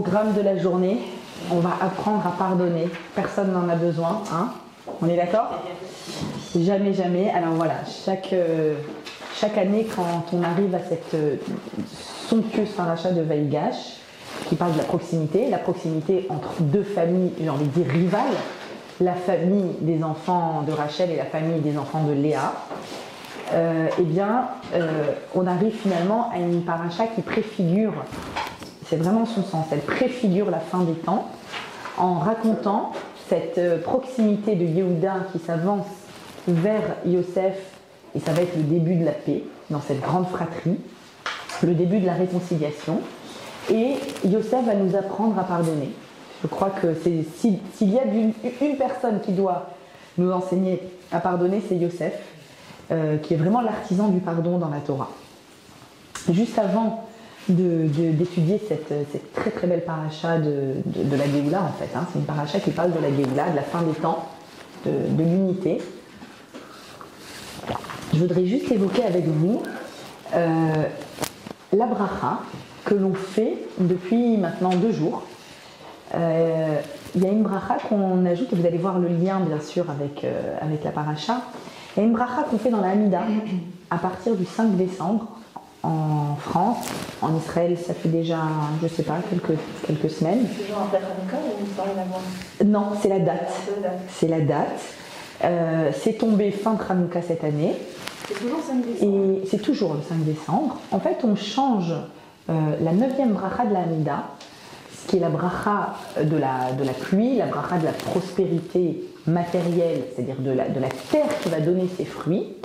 programme de la journée, on va apprendre à pardonner. Personne n'en a besoin, hein? On est d'accord? Jamais, jamais. Alors voilà, chaque année, quand on arrive à cette somptueuse paracha de Vaïgash, qui parle de la proximité entre deux familles, j'ai envie de dire rivales, la famille des enfants de Rachel et la famille des enfants de Léa, on arrive finalement à une paracha qui préfigure, c'est vraiment son sens, elle préfigure la fin des temps en racontant cette proximité de Yehuda qui s'avance vers Yosef, et ça va être le début de la paix dans cette grande fratrie, le début de la réconciliation, et Yosef va nous apprendre à pardonner. Je crois que s'il y a une personne qui doit nous enseigner à pardonner, c'est Yosef, qui est vraiment l'artisan du pardon dans la Torah. Juste avant d'étudier cette très très belle paracha de la Géoula, en fait, hein, c'est une paracha qui parle de la Géoula, de la fin des temps, de l'unité. Je voudrais juste évoquer avec vous la bracha que l'on fait depuis maintenant 2 jours. Il y a une bracha qu'on ajoute, et vous allez voir le lien bien sûr avec la paracha. Il y a une bracha qu'on fait dans la Hamida à partir du 5 décembre en France. En Israël, ça fait déjà, je ne sais pas, quelques semaines. C'est toujours après Hanouka ou ça n'a rien à voir? Non, c'est la date. C'est la date. C'est tombé fin Hanouka cette année. C'est toujours le 5 décembre. Et c'est toujours le 5 décembre. En fait, on change la 9e bracha de la Hamida, ce qui est la bracha de la pluie, la bracha de la prospérité matérielle, c'est-à-dire de la terre qui va donner ses fruits.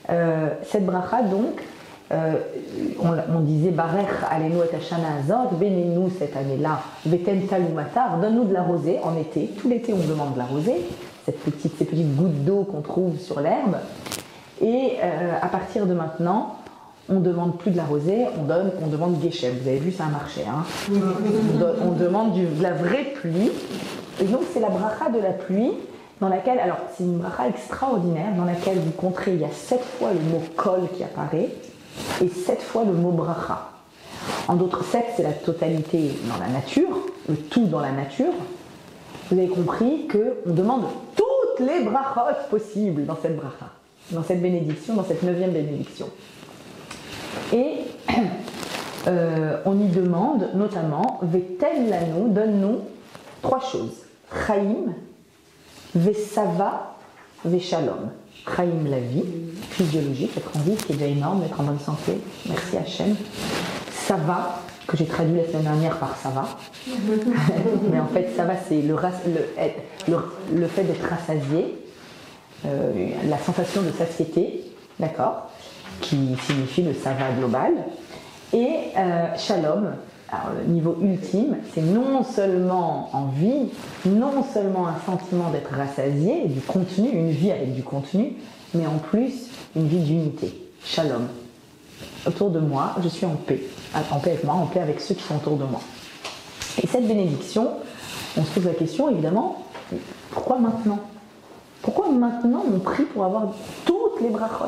Cette bracha, donc, on disait Barech alenu et hashana azot, bénis-nous cette année-là, veten talumatar, donne-nous de la rosée en été. Tout l'été, on demande de la rosée, ces petites gouttes d'eau qu'on trouve sur l'herbe. Et à partir de maintenant, on ne demande plus de la rosée, on demande Geshem. Vous avez vu, ça a marché. Hein, on demande de la vraie pluie. Et donc, c'est la bracha de la pluie, dans laquelle, alors, c'est une bracha extraordinaire, dans laquelle vous compterez, il y a 7 fois le mot kol qui apparaît, et 7 fois le mot bracha. En d'autres 7, c'est la totalité dans la nature, le tout dans la nature. Vous avez compris qu'on demande toutes les brachot possibles dans cette bracha, dans cette bénédiction, dans cette 9e bénédiction. Et on y demande notamment Vetel lanu, donne-nous 3 choses. Chaim, Vesava, Veshalom. Chaim, la vie physiologique, être en vie, qui est déjà énorme, être en bonne santé. Merci Hachem. Sava, que j'ai traduit la semaine dernière par Sava. Mais en fait, Sava, c'est le fait d'être rassasié, la sensation de satiété, d'accord, qui signifie le Sava global. Et Shalom, alors, le niveau ultime, c'est non seulement en vie, non seulement un sentiment d'être rassasié, du contenu, une vie avec du contenu, mais en plus une vie d'unité. Shalom. Autour de moi, je suis en paix. En paix avec moi, en paix avec ceux qui sont autour de moi. Et cette bénédiction, on se pose la question évidemment, pourquoi maintenant? Pourquoi maintenant on prie pour avoir toutes les brachot?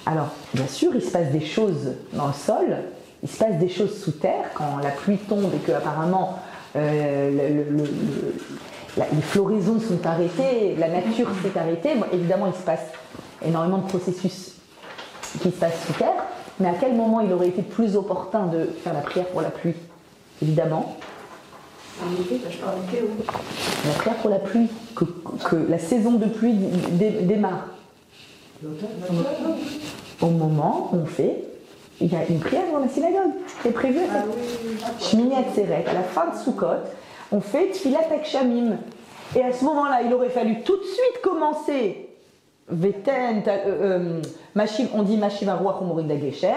Alors, bien sûr, il se passe des choses dans le sol, il se passe des choses sous terre, quand la pluie tombe et que apparemment les floraisons sont arrêtées, la nature s'est arrêtée. Bon, évidemment, il se passe énormément de processus qui se passent sous terre, mais à quel moment il aurait été plus opportun de faire la prière pour la pluie? Évidemment. La prière pour la pluie, que la saison de pluie démarre. Au moment où on fait, il y a une prière dans la synagogue, c'est prévu à Shmini Atzeret, à la fin de Sukkot, on fait Tfilat Akshamim. Et à ce moment-là, il aurait fallu tout de suite commencer Veten, on dit Mashiv Aruach Umorid Geshem,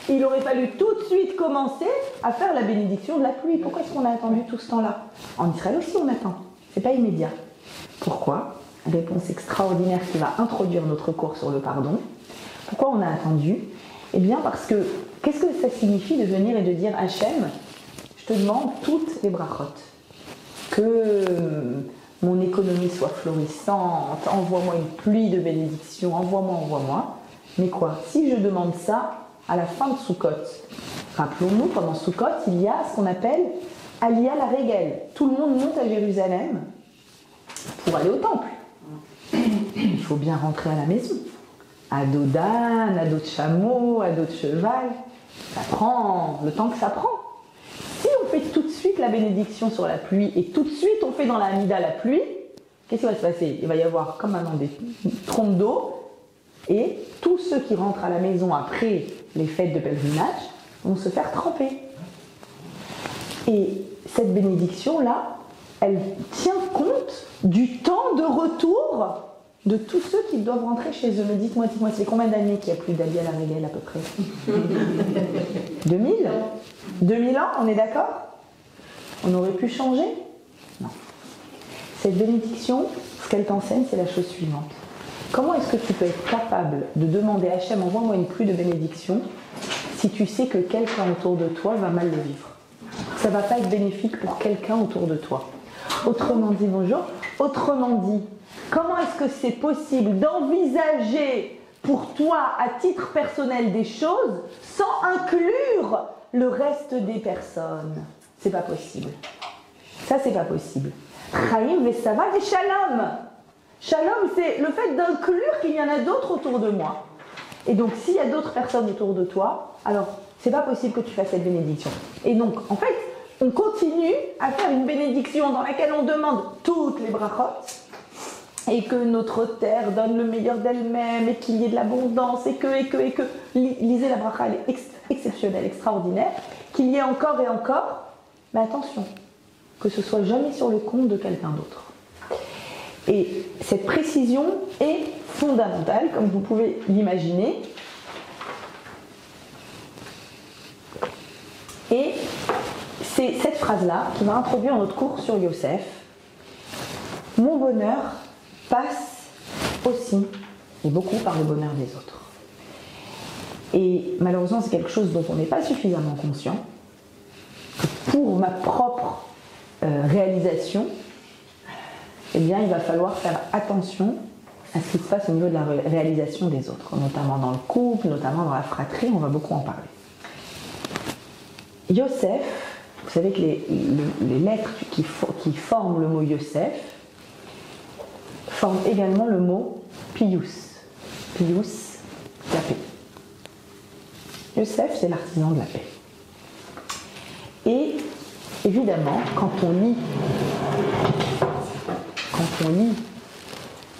il aurait fallu tout de suite commencer à faire la bénédiction de la pluie. Pourquoi est-ce qu'on a attendu tout ce temps-là? En Israël aussi on attend, c'est pas immédiat. Pourquoi? Réponse extraordinaire qui va introduire notre cours sur le pardon. Pourquoi on a attendu? Eh bien parce que, qu'est-ce que ça signifie de venir et de dire Hachem, je te demande toutes les brachot, que mon économie soit florissante, envoie-moi une pluie de bénédictions, envoie-moi. Mais quoi? Si je demande ça à la fin de Sukkot, rappelons-nous, pendant Sukkot, il y a ce qu'on appelle Aliyah la Régel. Tout le monde monte à Jérusalem pour aller au temple. Il faut bien rentrer à la maison. À dos d'âne, à dos de chameau, à dos de cheval. Ça prend le temps que ça prend. Si on fait tout de suite la bénédiction sur la pluie et tout de suite on fait dans la Hamida la pluie, qu'est-ce qui va se passer? Il va y avoir comme maintenant des trompes d'eau et tous ceux qui rentrent à la maison après les fêtes de pèlerinage vont se faire tremper. Et cette bénédiction-là, elle tient compte du temps de retour de tous ceux qui doivent rentrer chez eux. Mais dites-moi, c'est combien d'années qu'il n'y a plus d'Aliyah à la Régel à peu près? 2000 2000 ans, on est d'accord? On aurait pu changer? Non. Cette bénédiction, ce qu'elle t'enseigne, c'est la chose suivante. Comment est-ce que tu peux être capable de demander à Hachem, envoie-moi une pluie de bénédiction, si tu sais que quelqu'un autour de toi va mal le vivre? Ça ne va pas être bénéfique pour quelqu'un autour de toi. Autrement dit, bonjour, autrement dit, comment est-ce que c'est possible d'envisager pour toi, à titre personnel, des choses sans inclure le reste des personnes? C'est pas possible. Ça, c'est pas possible. Chaim vesava et shalom. Shalom, c'est le fait d'inclure qu'il y en a d'autres autour de moi. Et donc, s'il y a d'autres personnes autour de toi, alors, c'est pas possible que tu fasses cette bénédiction. Et donc, en fait, on continue à faire une bénédiction dans laquelle on demande toutes les brachot, et que notre terre donne le meilleur d'elle-même, et qu'il y ait de l'abondance, et que. Lisez la bracha, elle est exceptionnelle, extraordinaire, qu'il y ait encore et encore, mais attention, que ce soit jamais sur le compte de quelqu'un d'autre. Et cette précision est fondamentale, comme vous pouvez l'imaginer. Et c'est cette phrase-là qui va introduire notre cours sur Yosef. Mon bonheur passe aussi, et beaucoup, par le bonheur des autres. Et malheureusement, c'est quelque chose dont on n'est pas suffisamment conscient. Pour ma propre réalisation, eh bien, il va falloir faire attention à ce qui se passe au niveau de la réalisation des autres, notamment dans le couple, notamment dans la fratrie, on va beaucoup en parler. Yosef, vous savez que les lettres qui forment le mot Yosef forment également le mot Pius. Pius, la paix. Yosef, c'est l'artisan de la paix. Et évidemment, quand on lit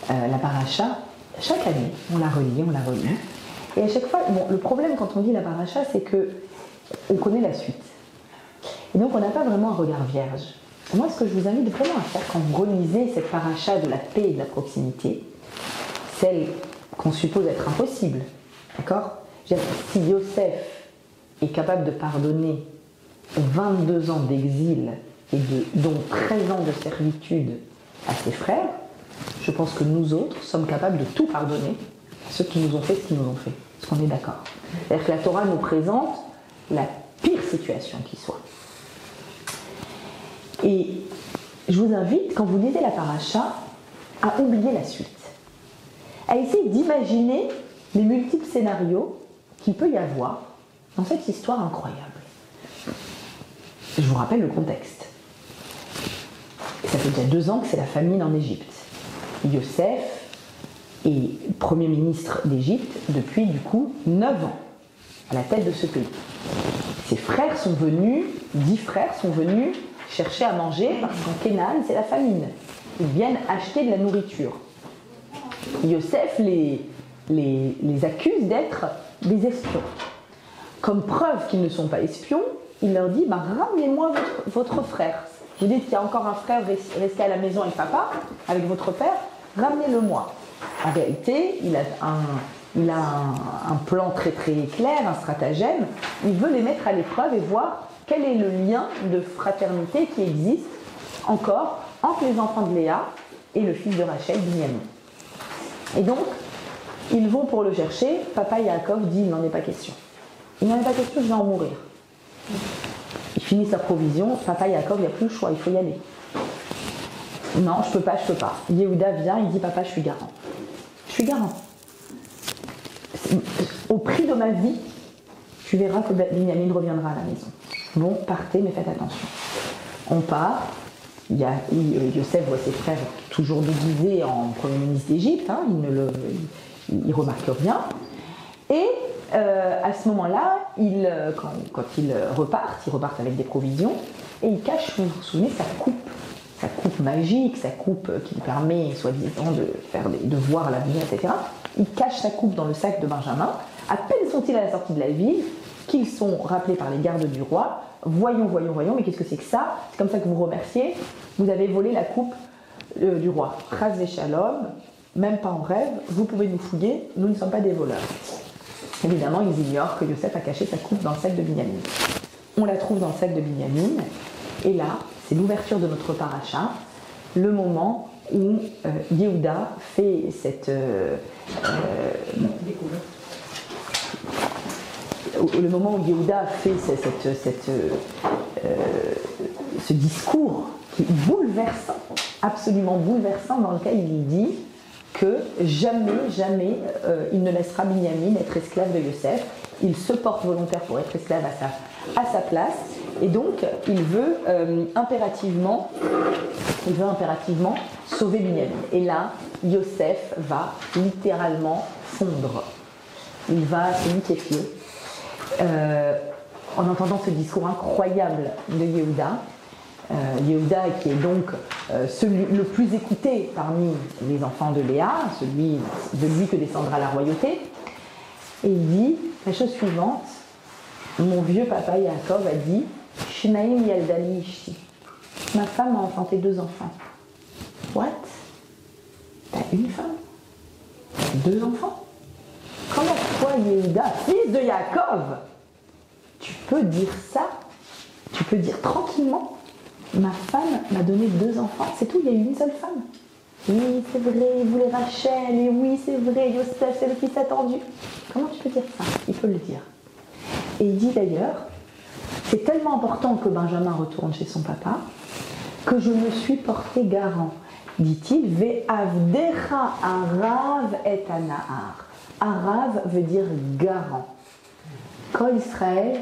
la paracha, chaque année, on la relit. Et à chaque fois, bon, le problème quand on lit la paracha, c'est que on connaît la suite. Et donc, on n'a pas vraiment un regard vierge. Moi, ce que je vous invite vraiment à faire quand vous relisez cette paracha de la paix et de la proximité, celle qu'on suppose être impossible, d'accord? Si Yosef est capable de pardonner 22 ans d'exil et dont 13 ans de servitude à ses frères, je pense que nous autres sommes capables de tout pardonner à ceux qui nous ont fait ce qu'ils nous ont fait. Est-ce qu'on est d'accord? C'est-à-dire que la Torah nous présente la pire situation qui soit. Et je vous invite, quand vous lisez la paracha, à oublier la suite. À essayer d'imaginer les multiples scénarios qu'il peut y avoir dans cette histoire incroyable. Je vous rappelle le contexte. Ça fait déjà 2 ans que c'est la famine en Égypte. Yosef est Premier ministre d'Égypte depuis du coup 9 ans, à la tête de ce pays. Ses frères sont venus, 10 frères sont venus chercher à manger parce qu'en Canaan c'est la famine. Ils viennent acheter de la nourriture. Yosef les accuse d'être des espions. Comme preuve qu'ils ne sont pas espions, il leur dit ramenez-moi votre frère. Vous dites qu'il y a encore un frère resté à la maison avec papa, avec votre père, ramenez-le-moi. En réalité, il a un plan très très clair, un stratagème. Il veut les mettre à l'épreuve et voir quel est le lien de fraternité qui existe encore entre les enfants de Léa et le fils de Rachel, Binyamin. Et donc, ils vont pour le chercher. Papa Yaakov dit, il n'en est pas question. Il n'en est pas question, je vais en mourir. Il finit sa provision. Papa Yaakov, il n'y a plus le choix, il faut y aller. Non, je peux pas. Yehuda vient, il dit, papa, je suis garant. Je suis garant. Au prix de ma vie, tu verras que Binyamin reviendra à la maison. Bon, partez, mais faites attention. On part. Yosef voit ses frères toujours déguisés en premier ministre d'Égypte, hein, il ne remarque rien. Et à ce moment-là, quand ils repartent avec des provisions, et il cache, vous vous souvenez, sa coupe magique, sa coupe qui lui permet, soi-disant, de voir l'avenir, etc. Il cache sa coupe dans le sac de Benjamin. À peine sont-ils à la sortie de la ville, qu'ils sont rappelés par les gardes du roi. Voyons, mais qu'est-ce que c'est que ça? C'est comme ça que vous remerciez. Vous avez volé la coupe du roi. Chas v'shalom, même pas en rêve, vous pouvez nous fouiller, nous ne sommes pas des voleurs. Évidemment, ils ignorent que Yosef a caché sa coupe dans le sac de Binyamin. On la trouve dans le sac de Binyamin, et là, c'est l'ouverture de notre paracha, le moment où Yehuda fait cette le moment où Yehuda fait ce discours qui est bouleversant, absolument bouleversant, dans lequel il dit que jamais il ne laissera Binyamin être esclave de Yosef. Il se porte volontaire pour être esclave à sa place, et donc il veut impérativement sauver Binyamin. Et là, Yosef va littéralement fondre. Il va se liquéfier. En entendant ce discours incroyable de Yehuda, Yehuda qui est donc celui le plus écouté parmi les enfants de Léa, celui de lui que descendra la royauté, et il dit la chose suivante: mon vieux papa Yaakov a dit Shnaim Yaldali Ishti, ma femme a enfanté 2 enfants. What? T'as une femme? T'as 2 enfants? Comment toi, Yehuda, fils de Yaakov, tu peux dire ça? Tu peux dire tranquillement, ma femme m'a donné 2 enfants, c'est tout, il y a eu une seule femme. Oui, c'est vrai, il voulait Rachel, et oui, c'est vrai, Yosef, c'est le fils attendu. Comment tu peux dire ça? Il peut le dire. Et il dit d'ailleurs, c'est tellement important que Benjamin retourne chez son papa, que je me suis porté garant, dit-il, Ve'avdecha arav et anahar. Arav veut dire garant. Kol Israël,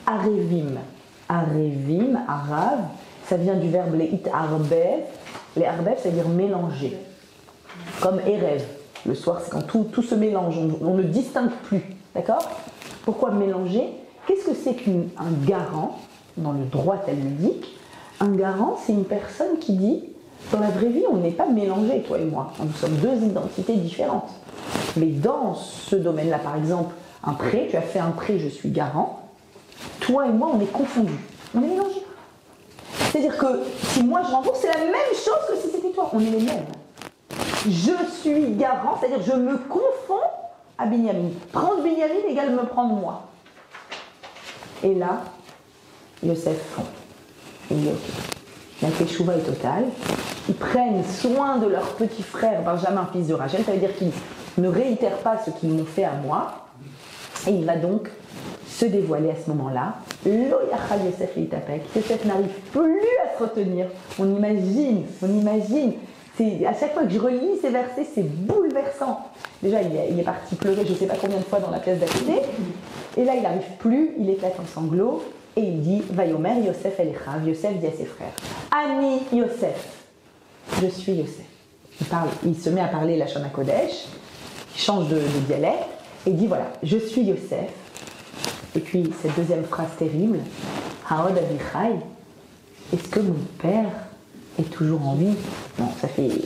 arevim. Arevim, arav, ça vient du verbe leit arbev. Les arbev, ça veut dire mélanger. Comme erev. Le soir, c'est quand tout se mélange, on ne distingue plus. D'accord? Pourquoi mélanger? Qu'est-ce que c'est qu'un garant? Dans le droit talmudique, un garant, c'est une personne qui dit, dans la vraie vie, on n'est pas mélangés, toi et moi. Nous sommes 2 identités différentes. Mais dans ce domaine-là, par exemple, un prêt, tu as fait un prêt, je suis garant. Toi et moi, on est confondus. On est mélangés. C'est-à-dire que si moi je rembourse, c'est la même chose que si c'était toi. On est les mêmes. Je suis garant, c'est-à-dire je me confonds à Binyamin. Prendre Binyamin égale me prendre moi. Et là, Yosef fond. Il dit ok. La teshuva est totale. Ils prennent soin de leur petit frère Benjamin, fils de Rachel. Ça veut dire qu'ils ne réitèrent pas ce qu'ils m'ont fait à moi. Et il va donc se dévoiler à ce moment-là. Lo yachal Yosef litapek. Yosef n'arrive plus à se retenir. On imagine. À chaque fois que je relis ces versets, c'est bouleversant. Déjà, il est parti pleurer je ne sais pas combien de fois dans la pièce d'à côté. Et là, il n'arrive plus, il éclate en sanglots. Et il dit, Vayomer Yosef Elechav. Yosef dit à ses frères, Ani Yosef. Je suis Yosef. Il se met à parler la Shana Kodesh, il change de dialecte, et dit voilà, je suis Yosef. Et puis, cette deuxième phrase terrible, Haod Avichai, est-ce que mon père est toujours en vie? Non, ça fait, je ne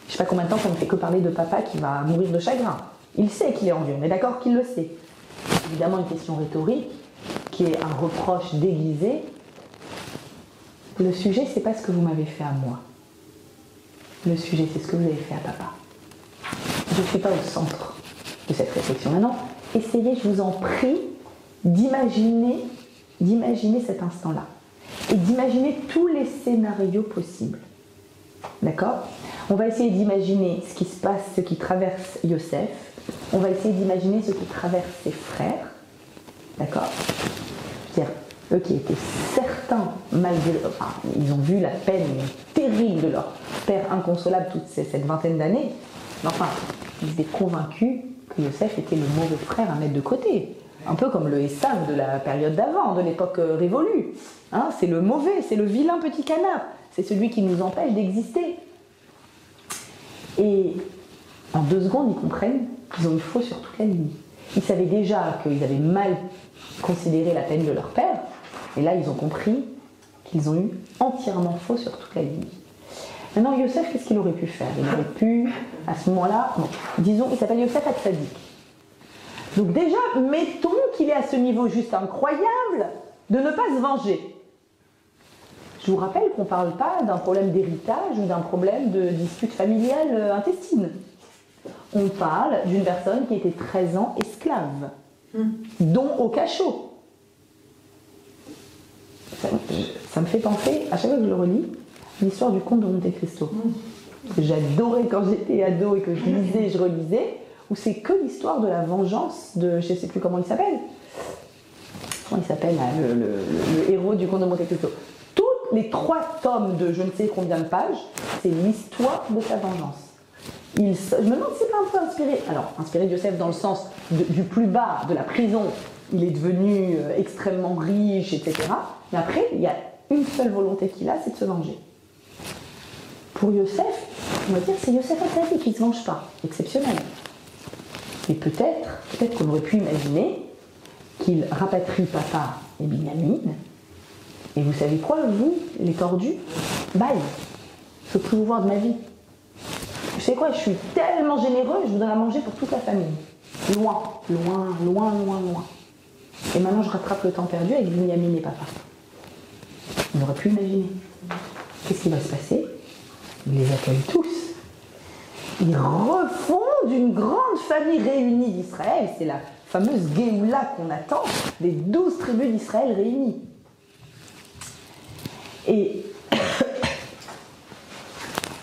sais pas combien de temps qu'on ne fait que parler de papa qui va mourir de chagrin. Il sait qu'il est en vie, on est d'accord qu'il le sait. Évidemment, une question rhétorique, qui est un reproche déguisé. Le sujet, c'est pas ce que vous m'avez fait à moi. Le sujet, c'est ce que vous avez fait à papa. Je ne suis pas au centre de cette réflexion. Maintenant, essayez, je vous en prie, d'imaginer cet instant-là. Et d'imaginer tous les scénarios possibles. D'accord? On va essayer d'imaginer ce qui se passe, ce qui traverse Yosef. On va essayer d'imaginer ce qui traverse ses frères. D'accord? C'est-à-dire, eux qui étaient certains, malgré, enfin, ils ont vu la peine terrible de leur père inconsolable toute cette vingtaine d'années. Mais enfin, ils étaient convaincus que Yosef était le mauvais frère à mettre de côté. un peu comme le Esav de la période d'avant, de l'époque révolue. Hein, c'est le mauvais, c'est le vilain petit canard, c'est celui qui nous empêche d'exister. Et en 2 secondes, ils comprennent qu'ils ont eu faux sur toute la ligne. Ils savaient déjà qu'ils avaient mal considéré la peine de leur père, et là, ils ont compris qu'ils ont eu entièrement faux sur toute la ligne. Maintenant, Yosef, qu'est-ce qu'il aurait pu faire? Il aurait pu, à ce moment-là, bon, disons, il s'appelle Yosef Hatzadik. Donc déjà, mettons qu'il est à ce niveau juste incroyable de ne pas se venger. Je vous rappelle qu'on ne parle pas d'un problème d'héritage ou d'un problème de dispute familiale intestine. On parle d'une personne qui était 13 ans esclave, dont au cachot. Ça me fait penser, à chaque fois que je le relis, l'histoire du comte de Monte Cristo. Que j'adorais quand j'étais ado et que je lisais et je relisais, où c'est que l'histoire de la vengeance de, je ne sais plus comment il s'appelle. Comment il s'appelle, là, le héros du comte de Monte Cristo. Tous les 3 tomes de je ne sais combien de pages, c'est l'histoire de sa vengeance. Je me demande si c'est pas un peu inspiré, alors inspiré de Yosef dans le sens du plus bas, de la prison, il est devenu extrêmement riche, etc. Mais après, il y a une seule volonté qu'il a, c'est de se venger. Pour Yosef, on va dire c'est Yosef Hatzadik qui ne se venge pas, exceptionnel. Mais peut-être qu'on aurait pu imaginer qu'il rapatrie papa et Binyamin, et vous savez quoi, vous, les tordus, bye, je ne veux plus vous voir de ma vie. Vous savez quoi, je suis tellement généreux, je voudrais à manger pour toute la famille. Loin, loin, loin, loin, loin. Et maintenant, je rattrape le temps perdu avec Binyamin et papa. On aurait pu imaginer. Qu'est-ce qui va se passer? Il les accueille tous. Ils refondent une grande famille réunie d'Israël. C'est la fameuse Géoula qu'on attend, des 12 tribus d'Israël réunies. Et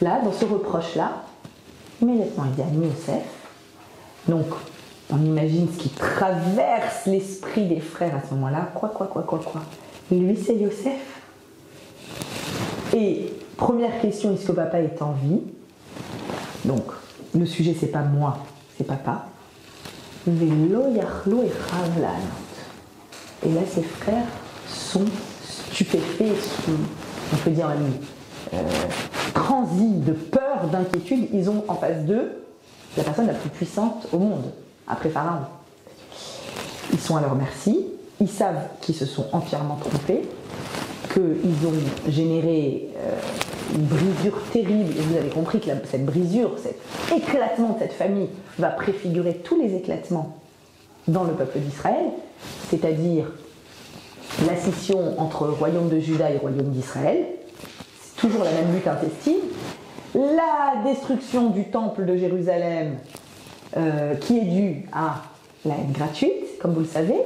là, dans ce reproche-là, immédiatement, il dit à Yosef. Donc, on imagine ce qui traverse l'esprit des frères à ce moment-là. Quoi. Lui, c'est Yosef. Et première question, est-ce que papa est en vie? Donc, le sujet, c'est pas moi, c'est papa. Velo yachlo echav la'anot. Et là, ses frères sont stupéfaits, on peut dire même transis de peur, d'inquiétude. Ils ont en face d'eux la personne la plus puissante au monde, après Pharaon. Ils sont à leur merci, ils savent qu'ils se sont entièrement trompés, qu'ils ont généré une brisure terrible, et vous avez compris que cette brisure, cet éclatement de cette famille va préfigurer tous les éclatements dans le peuple d'Israël, c'est-à-dire la scission entre royaume de Juda et royaume d'Israël, c'est toujours la même lutte intestine, la destruction du temple de Jérusalem qui est due à la haine gratuite, comme vous le savez,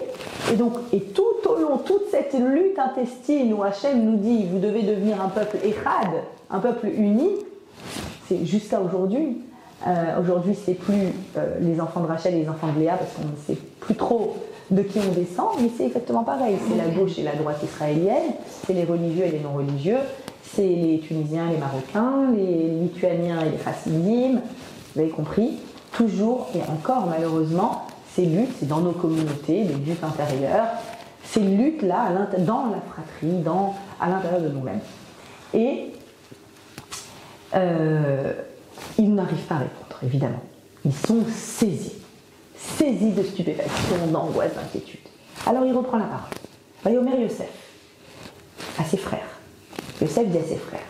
et tout au long, toute cette lutte intestine où Hachem nous dit vous devez devenir un peuple Echad, un peuple uni, c'est jusqu'à aujourd'hui. Aujourd'hui, c'est plus les enfants de Rachel et les enfants de Léa parce qu'on ne sait plus trop de qui on descend, mais c'est exactement pareil. C'est la gauche et la droite israélienne, c'est les religieux et les non-religieux, c'est les Tunisiens et les Marocains, les Lituaniens et les Chassidim, vous avez compris, toujours et encore malheureusement, ces luttes, c'est dans nos communautés, des luttes intérieures, ces luttes-là dans la fratrie, à l'intérieur de nous-mêmes. Et ils n'arrivent pas à répondre, évidemment. Ils sont saisis de stupéfaction, d'angoisse, d'inquiétude. Alors il reprend la parole. Vayomer Yosef, à ses frères. Yosef dit à ses frères,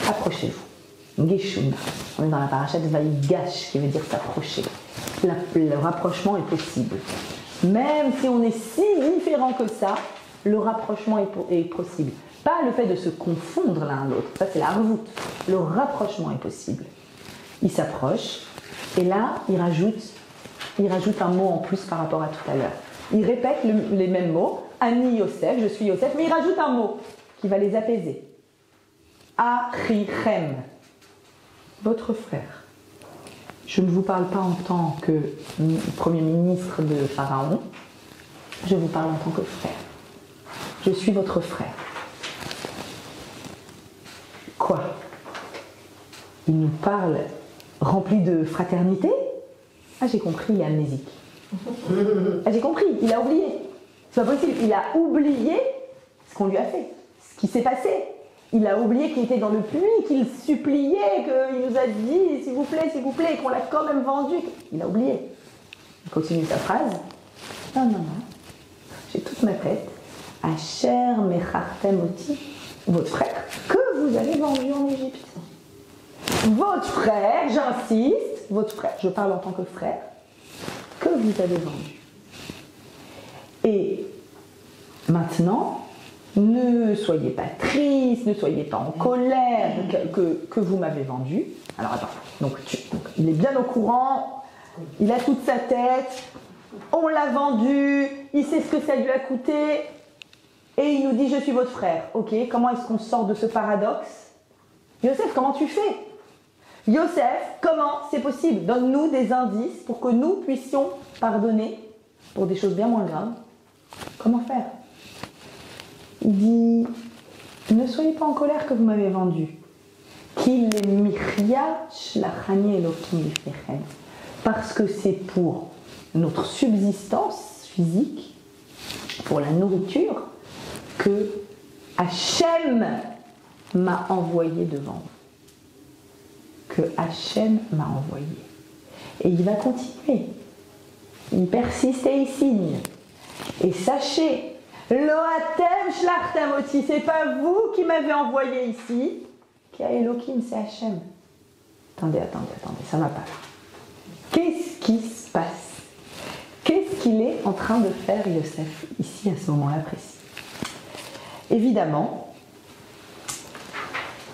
approchez-vous. Geshuna. On est dans la paracha de Vaïgash, qui veut dire s'approcher. Le rapprochement est possible. Même si on est si différent que ça, le rapprochement est possible. Pas le fait de se confondre l'un à l'autre, ça c'est la revoute. Le rapprochement est possible. Il s'approche, et là, il rajoute un mot en plus par rapport à tout à l'heure. Il répète les mêmes mots, Ani Yosef, je suis Yosef, mais il rajoute un mot qui va les apaiser. Achichem, votre frère. Je ne vous parle pas en tant que premier ministre de Pharaon, je vous parle en tant que frère. Je suis votre frère. Quoi? Il nous parle rempli de fraternité? Ah, j'ai compris, il est amnésique. Ah, j'ai compris, il a oublié. C'est pas possible, il a oublié ce qu'on lui a fait, ce qui s'est passé. Il a oublié qu'il était dans le puits, qu'il suppliait, qu'il nous a dit s'il vous plaît, qu'on l'a quand même vendu. Il a oublié. Il continue sa phrase. Non, non, non. J'ai toute ma tête. Asher mechartem oti, votre frère, que vous avez vendu en Égypte. Votre frère, j'insiste, votre frère, je parle en tant que frère, que vous avez vendu. Et maintenant, ne soyez pas triste, ne soyez pas en colère que vous m'avez vendu. Alors attends, donc il est bien au courant, il a toute sa tête, on l'a vendu, il sait ce que ça lui a coûté, et il nous dit je suis votre frère. Ok, comment est-ce qu'on sort de ce paradoxe? Yosef, comment tu fais? Yosef, comment c'est possible? Donne-nous des indices pour que nous puissions pardonner pour des choses bien moins graves. Comment faire? Il dit, ne soyez pas en colère que vous m'avez vendu. Parce que c'est pour notre subsistance physique, pour la nourriture, que Hachem m'a envoyé devant vous. Que Hachem m'a envoyé. Et il va continuer. Il persiste et il signe. Et sachez, Loatem shlachtem oti, c'est pas vous qui m'avez envoyé ici, qui a Elohim, c'est Hachem. Attendez, ça va pas là. Qu'est-ce qui se passe? Qu'est-ce qu'il est en train de faire Yosef ici à ce moment-là précis? Évidemment,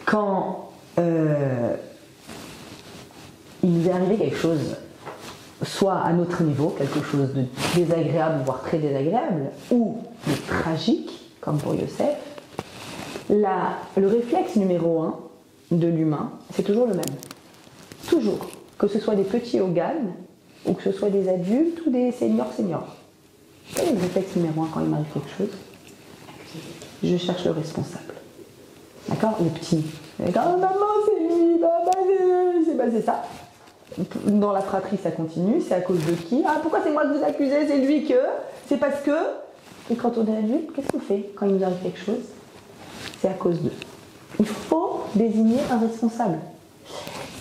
quand il nous est arrivé quelque chose, soit à notre niveau, quelque chose de désagréable, voire très désagréable, ou de tragique, comme pour Yosef, le réflexe numéro 1 de l'humain, c'est toujours le même. Toujours. Que ce soit des petits Hogan, ou que ce soit des adultes, ou des seniors. Quel est le réflexe numéro 1 quand il m'arrive quelque chose? Je cherche le responsable. D'accord? Le petit. D'accord? Maman, c'est lui, maman, c'est ça. Dans la fratrie, ça continue. C'est à cause de qui? Ah, pourquoi c'est moi que vous accusez? C'est lui que? C'est parce que? Et quand on est adulte, qu'est-ce qu'on fait quand il nous arrive quelque chose? C'est à cause d'eux. Il faut désigner un responsable.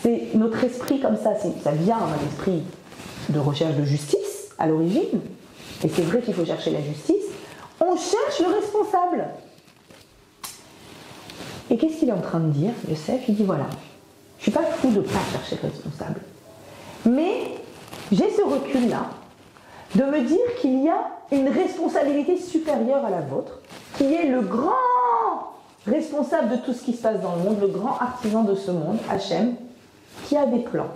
C'est notre esprit comme ça. Ça vient d'un esprit de recherche de justice à l'origine. Et c'est vrai qu'il faut chercher la justice. On cherche le responsable. Et qu'est-ce qu'il est en train de dire, Yosef? Il dit voilà, je ne suis pas fou de ne pas chercher le responsable. Mais j'ai ce recul-là de me dire qu'il y a une responsabilité supérieure à la vôtre, qui est le grand responsable de tout ce qui se passe dans le monde, le grand artisan de ce monde, Hachem, qui a des plans.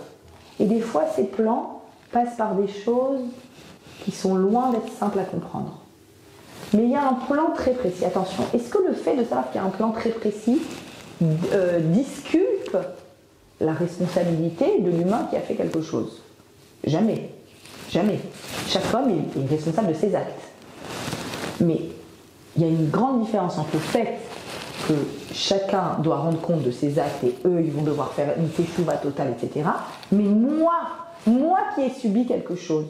Et des fois, ces plans passent par des choses qui sont loin d'être simples à comprendre. Mais il y a un plan très précis. Attention, est-ce que le fait de savoir qu'il y a un plan très précis disculpe la responsabilité de l'humain qui a fait quelque chose? Jamais. Jamais. Chaque homme est responsable de ses actes. Mais il y a une grande différence entre le fait que chacun doit rendre compte de ses actes et eux, ils vont devoir faire une teshuva totale, etc. Mais moi qui ai subi quelque chose,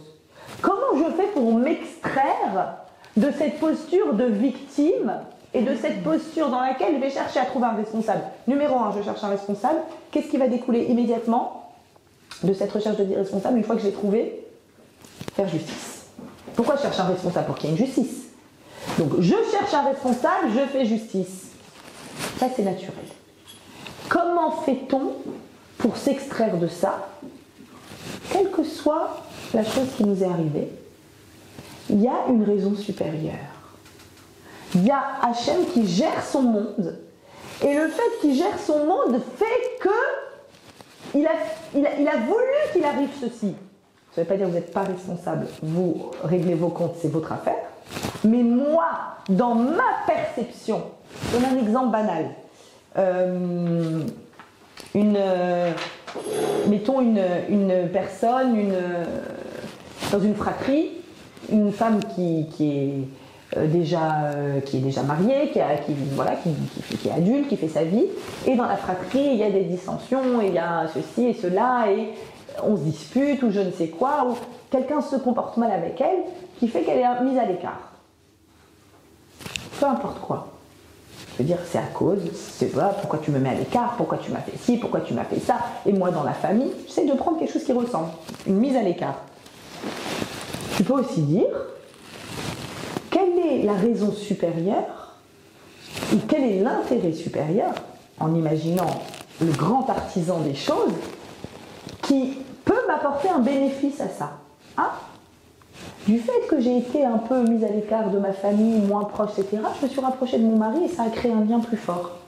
comment je fais pour m'extraire de cette posture de victime et de cette posture dans laquelle je vais chercher à trouver un responsable? Numéro 1, je cherche un responsable. Qu'est-ce qui va découler immédiatement de cette recherche de responsable une fois que j'ai trouvé? Faire justice. Pourquoi je cherche un responsable? Pour qu'il y ait une justice. Donc je cherche un responsable, je fais justice. Ça c'est naturel. Comment fait-on pour s'extraire de ça? Quelle que soit la chose qui nous est arrivée, il y a une raison supérieure. Il y a Hachem qui gère son monde. Et le fait qu'il gère son monde fait que il a voulu qu'il arrive ceci. Ça ne veut pas dire que vous n'êtes pas responsable. Vous réglez vos comptes, c'est votre affaire. Mais moi, dans ma perception, je donne un exemple banal. Mettons une personne, dans une fratrie, une femme qui est déjà mariée, qui est adulte, qui fait sa vie, et dans la fratrie, il y a des dissensions, il y a ceci et cela, et on se dispute ou je ne sais quoi, ou quelqu'un se comporte mal avec elle, qui fait qu'elle est mise à l'écart. Peu importe quoi. Je veux dire, c'est à cause, c'est voilà, pourquoi tu me mets à l'écart, pourquoi tu m'as fait ci, pourquoi tu m'as fait ça, et moi dans la famille, j'essaie de prendre quelque chose qui ressemble, une mise à l'écart. Tu peux aussi dire, quelle est la raison supérieure, ou quel est l'intérêt supérieur, en imaginant le grand artisan des choses, qui peut m'apporter un bénéfice à ça. Ah, du fait que j'ai été un peu mise à l'écart de ma famille, moins proche, etc., je me suis rapprochée de mon mari et ça a créé un lien plus fort.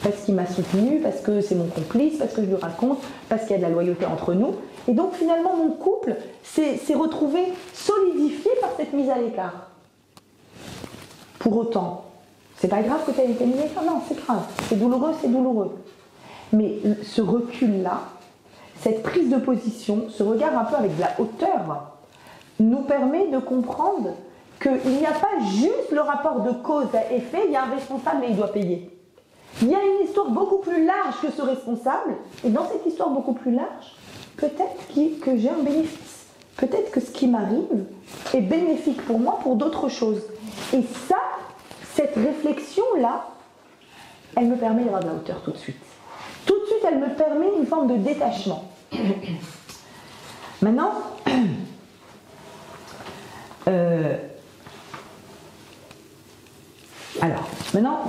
Parce qu'il m'a soutenue, parce que c'est mon complice, parce que je lui raconte, parce qu'il y a de la loyauté entre nous. Et donc finalement, mon couple s'est retrouvé solidifié par cette mise à l'écart. Pour autant, c'est pas grave que tu aies été mise à l'écart, non, c'est grave. C'est douloureux, c'est douloureux. Mais ce recul-là, cette prise de position, ce regard un peu avec de la hauteur, nous permet de comprendre qu'il n'y a pas juste le rapport de cause à effet, il y a un responsable et il doit payer. Il y a une histoire beaucoup plus large que ce responsable, et dans cette histoire beaucoup plus large, peut-être que j'ai un bénéfice. Peut-être que ce qui m'arrive est bénéfique pour moi pour d'autres choses. Et ça, cette réflexion-là, elle me permet d'avoir de la hauteur tout de suite. Tout de suite, elle me permet une forme de détachement. Maintenant,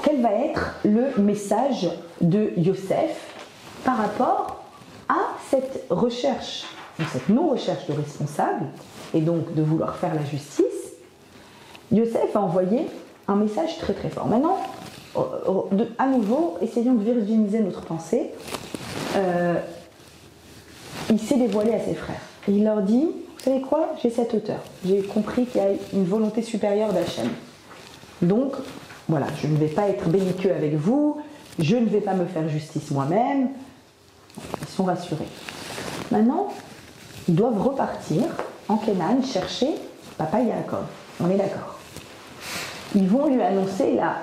quel va être le message de Yosef par rapport à cette recherche, cette non-recherche de responsable, et donc de vouloir faire la justice? Yosef a envoyé un message très très fort. Maintenant, à nouveau, essayons de virginiser notre pensée. Il s'est dévoilé à ses frères. Et il leur dit, vous savez quoi, j'ai cette hauteur. J'ai compris qu'il y a une volonté supérieure d'Hachem. Donc, voilà, je ne vais pas être belliqueux avec vous, je ne vais pas me faire justice moi-même. Ils sont rassurés. Maintenant, ils doivent repartir en Canaan chercher Papa Yaakov. On est d'accord. Ils vont lui annoncer la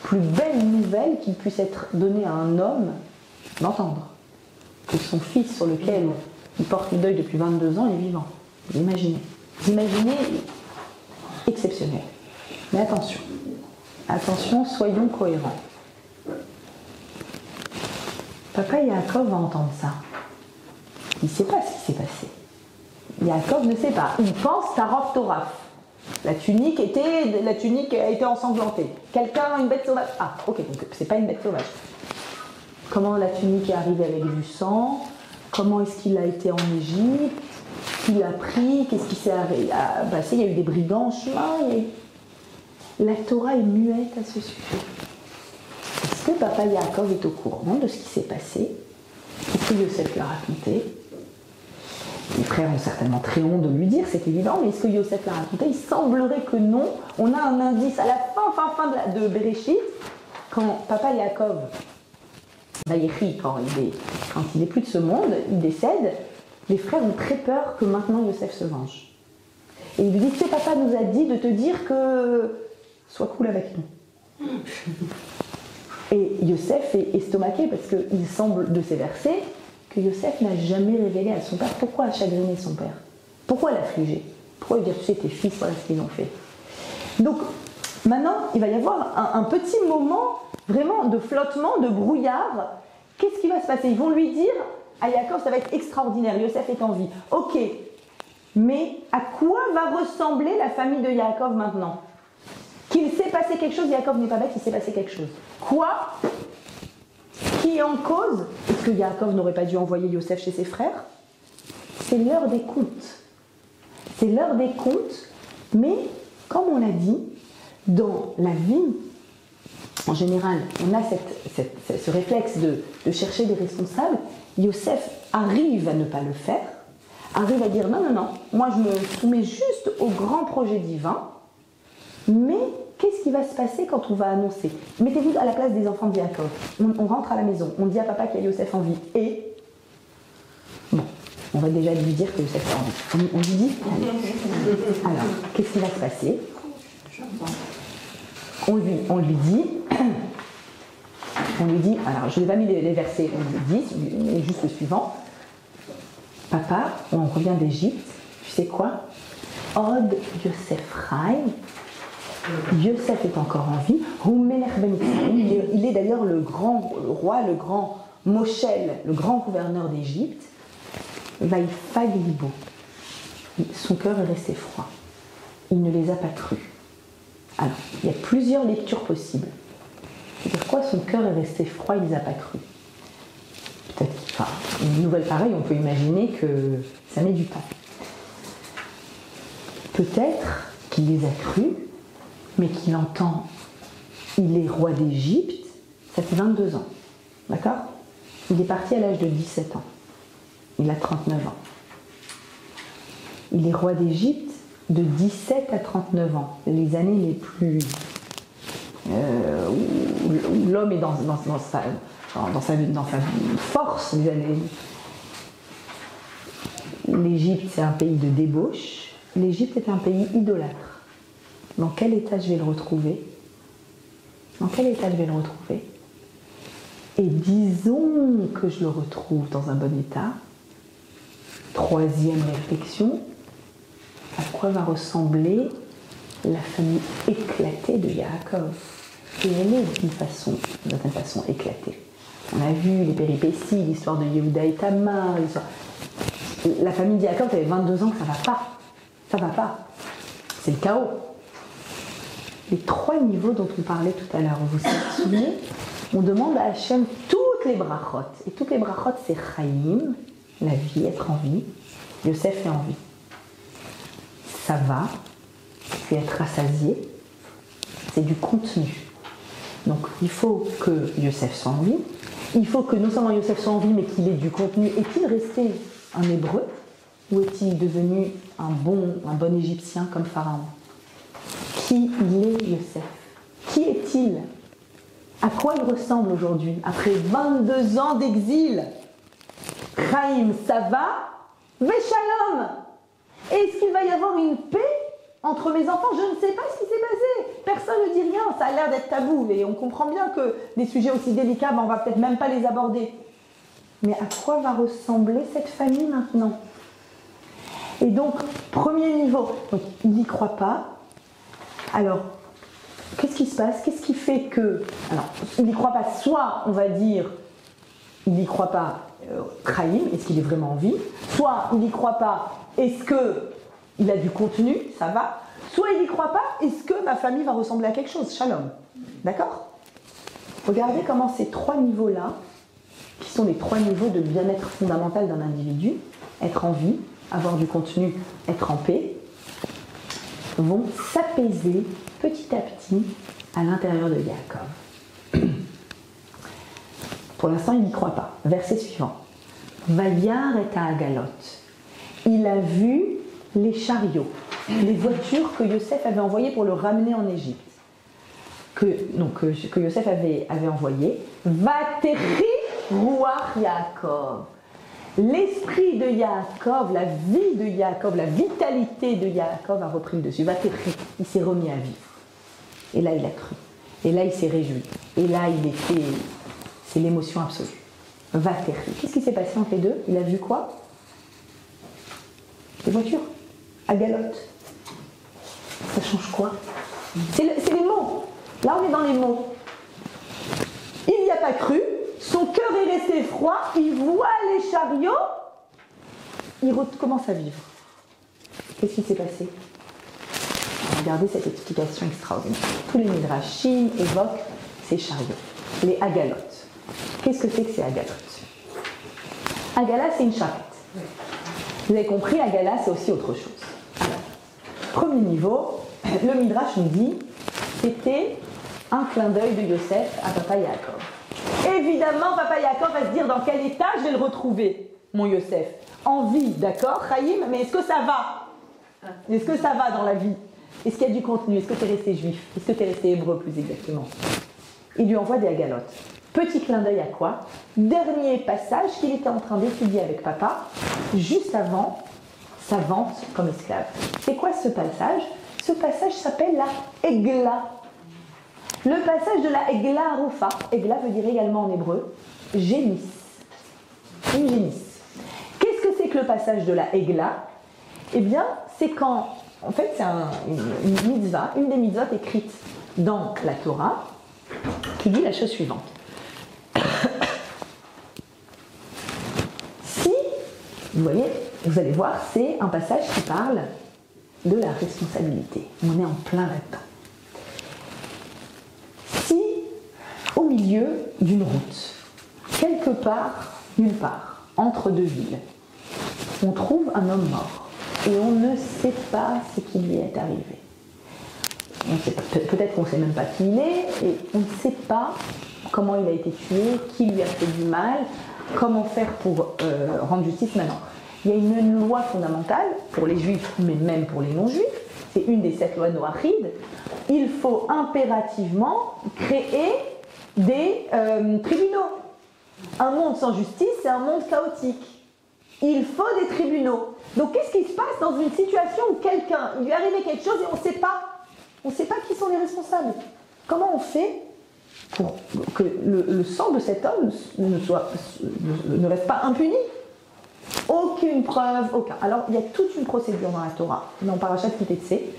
plus belle nouvelle qu'il puisse être donnée à un homme d'entendre. Que son fils, sur lequel il porte le deuil depuis 22 ans, est vivant. Vous imaginez. Vous imaginez exceptionnel. Mais attention. Attention, soyons cohérents. Papa Yaakov va entendre ça. Il ne sait pas ce qui s'est passé. Yaakov ne sait pas. Il pense Taraf Toraf. La tunique a été ensanglantée. Quelqu'un, une bête sauvage. Ah, ok, donc c'est pas une bête sauvage. Comment la tunique est arrivée avec du sang? Comment est-ce qu'il a été en Égypte? Qui l'a pris? Qu'est-ce qui s'est passé? Il y a eu des brigands en chemin. La Torah est muette à ce sujet. Est-ce que Papa Yaakov est au courant de ce qui s'est passé? Est-ce que Yosef l'a raconté? Les frères ont certainement très honte de lui dire, c'est évident, mais est-ce que Yosef l'a raconté? Il semblerait que non. On a un indice à la fin de Bereshit, quand Papa Yaakov, Vayechi, quand il est plus de ce monde, il décède, les frères ont très peur que maintenant Yosef se venge. Et il lui dit, tu sais, papa nous a dit de te dire que sois cool avec nous. Et Yosef est estomaqué parce qu'il semble de ces versets que Yosef n'a jamais révélé à son père pourquoi chagriner son père, pourquoi l'affliger, pourquoi lui dire, tu sais, tes fils, voilà ce qu'ils ont fait. Donc maintenant, il va y avoir un petit moment vraiment de flottement, de brouillard. Qu'est-ce qui va se passer? Ils vont lui dire à Yaakov, ça va être extraordinaire, Yosef est en vie. Ok, mais à quoi va ressembler la famille de Yaakov maintenant? Qu'il s'est passé quelque chose, Yaakov n'est pas bête, il s'est passé quelque chose. Quoi? Qui est en cause? Est-ce que Yaakov n'aurait pas dû envoyer Yosef chez ses frères? C'est l'heure des comptes. C'est l'heure des comptes, mais comme on l'a dit, dans la vie, en général, on a ce réflexe de chercher des responsables. Yosef arrive à ne pas le faire, arrive à dire non, moi je me soumets juste au grand projet divin, mais qu'est-ce qui va se passer quand on va annoncer? Mettez-vous à la place des enfants de Yaakov. On rentre à la maison, on dit à papa qu'il y a Yosef en vie, et bon, on va déjà lui dire que Yosef est en vie. On lui dit, alors, qu'est-ce qui va se passer? On lui dit, alors je n'ai pas mis les versets, on lui dit, mais juste le suivant. Papa, on revient d'Égypte, tu sais quoi? Od Yosef Chaim. Yosef est encore en vie. Il est d'ailleurs le grand roi, le grand Moshel, le grand gouverneur d'Égypte. Vaïfag Libo. Son cœur est resté froid. Il ne les a pas crus. Alors, il y a plusieurs lectures possibles. C'est-à-dire quoi? Son cœur est resté froid, il ne les a pas crus. Peut-être, enfin, une nouvelle pareille, on peut imaginer que ça met du temps. Peut-être qu'il les a crus, mais qu'il entend, il est roi d'Égypte, ça fait 22 ans. D'accord? Il est parti à l'âge de 17 ans. Il a 39 ans. Il est roi d'Égypte de 17 à 39 ans. Les années les plus... où l'homme est dans sa force. Les années. L'Égypte, c'est un pays de débauche. L'Égypte est un pays idolâtre. Dans quel état je vais le retrouver? Dans quel état je vais le retrouver? Et disons que je le retrouve dans un bon état. Troisième réflexion, à quoi va ressembler la famille éclatée de Yaakov? Et elle est d'une certaine façon éclatée. On a vu les péripéties, l'histoire de Yehuda et Tamar, la famille de Yaakov avait 22 ans, ça va pas. Ça va pas. C'est le chaos. Les trois niveaux dont on parlait tout à l'heure, vous vous souvenez? On demande à Hachem toutes les brachot. Et toutes les brachot, c'est Chaim, la vie, être en vie. Yosef est en vie. Ça va, c'est être rassasié, c'est du contenu. Donc il faut que Yosef soit en vie. Il faut que non seulement Yosef soit en vie, mais qu'il ait du contenu. Est-il resté un hébreu ou est-il devenu un bon Égyptien comme Pharaon? Qui il est, Yosef? Qui est-il? À quoi il ressemble aujourd'hui, après 22 ans d'exil? Chaim, ça va? Veshalom! Est-ce qu'il va y avoir une paix entre mes enfants? Je ne sais pas ce qui s'est passé. Personne ne dit rien, ça a l'air d'être tabou. Et on comprend bien que des sujets aussi délicats, on va peut-être même pas les aborder. Mais à quoi va ressembler cette famille maintenant? Et donc, premier niveau, donc, il n'y croit pas. Alors, qu'est-ce qui se passe? Qu'est-ce qui fait que... Alors, il n'y croit pas, soit on va dire, il n'y croit pas Chaim, est-ce qu'il est vraiment en vie? Soit il n'y croit pas, est-ce qu'il a du contenu? Ça va. Soit il n'y croit pas, est-ce que ma famille va ressembler à quelque chose? Shalom. D'accord? Regardez comment ces trois niveaux-là, qui sont les trois niveaux de bien-être fondamental d'un individu, être en vie, avoir du contenu, être en paix, vont s'apaiser petit à petit à l'intérieur de Yaakov. Pour l'instant, il n'y croit pas. Verset suivant. Vayar et Agalot. Il a vu les chariots, les voitures que Yosef avait envoyées pour le ramener en Égypte. Que Yosef avait envoyé. Vateri ruach Yaakov. L'esprit de Yaakov, la vie de Yaakov, la vitalité de Yaakov a repris le dessus. Vateri, il s'est remis à vivre. Et là, il a cru. Et là, il s'est réjoui. Et là, c'est l'émotion absolue. Vateri. Qu'est-ce qui s'est passé entre les deux? Il a vu quoi? Les voitures. À galotte. Ça change quoi? C'est les mots. Là, on est dans les mots. Il n'y a pas cru. Son cœur est resté froid. Il voit les chariots. Il recommence à vivre. Qu'est-ce qui s'est passé? Regardez cette explication extraordinaire. Tous les midrashim évoquent ces chariots. Les agalotes. Qu'est-ce que c'est que ces agalotes? Agala, c'est une charrette. Vous avez compris, agala, c'est aussi autre chose. Alors, premier niveau, le midrash nous dit c'était un clin d'œil de Yosef à papa Yaakov. Évidemment, papa Yaakov va se dire dans quel état je vais le retrouver, mon Yosef. En vie, d'accord, Chaim, mais est-ce que ça va? Est-ce que ça va dans la vie? Est-ce qu'il y a du contenu? Est-ce que tu es resté juif? Est-ce que tu es resté hébreu, plus exactement? Il lui envoie des agalotes. Petit clin d'œil à quoi? Dernier passage qu'il était en train d'étudier avec papa, juste avant sa vente comme esclave. C'est quoi ce passage? Ce passage s'appelle la Egla. Le passage de la Egla Arufa. Egla veut dire également en hébreu génisse. Une génisse. Qu'est-ce que c'est que le passage de la Egla? Eh bien, c'est quand, en fait, c'est une mitzvah, une des mitzvot écrites dans la Torah, qui dit la chose suivante. Si, vous voyez, vous allez voir, c'est un passage qui parle de la responsabilité. On est en plein là-dedans. Si, au milieu d'une route, quelque part, nulle part, entre deux villes, on trouve un homme mort et on ne sait pas ce qui lui est arrivé. Peut-être qu'on ne sait même pas qui il est et on ne sait pas comment il a été tué, qui lui a fait du mal, comment faire pour rendre justice maintenant. Il y a une loi fondamentale pour les juifs, mais même pour les non-juifs, c'est une des 7 lois noachides. Il faut impérativement créer des tribunaux. Un monde sans justice, c'est un monde chaotique. Il faut des tribunaux. Donc qu'est-ce qui se passe dans une situation où quelqu'un, il lui est arrivé quelque chose et on ne sait pas qui sont les responsables? Comment on fait pour que le sang de cet homme ne reste pas impuni? Aucune preuve, aucun. Alors il y a toute une procédure dans la Torah, dans Parashat Kitetsé,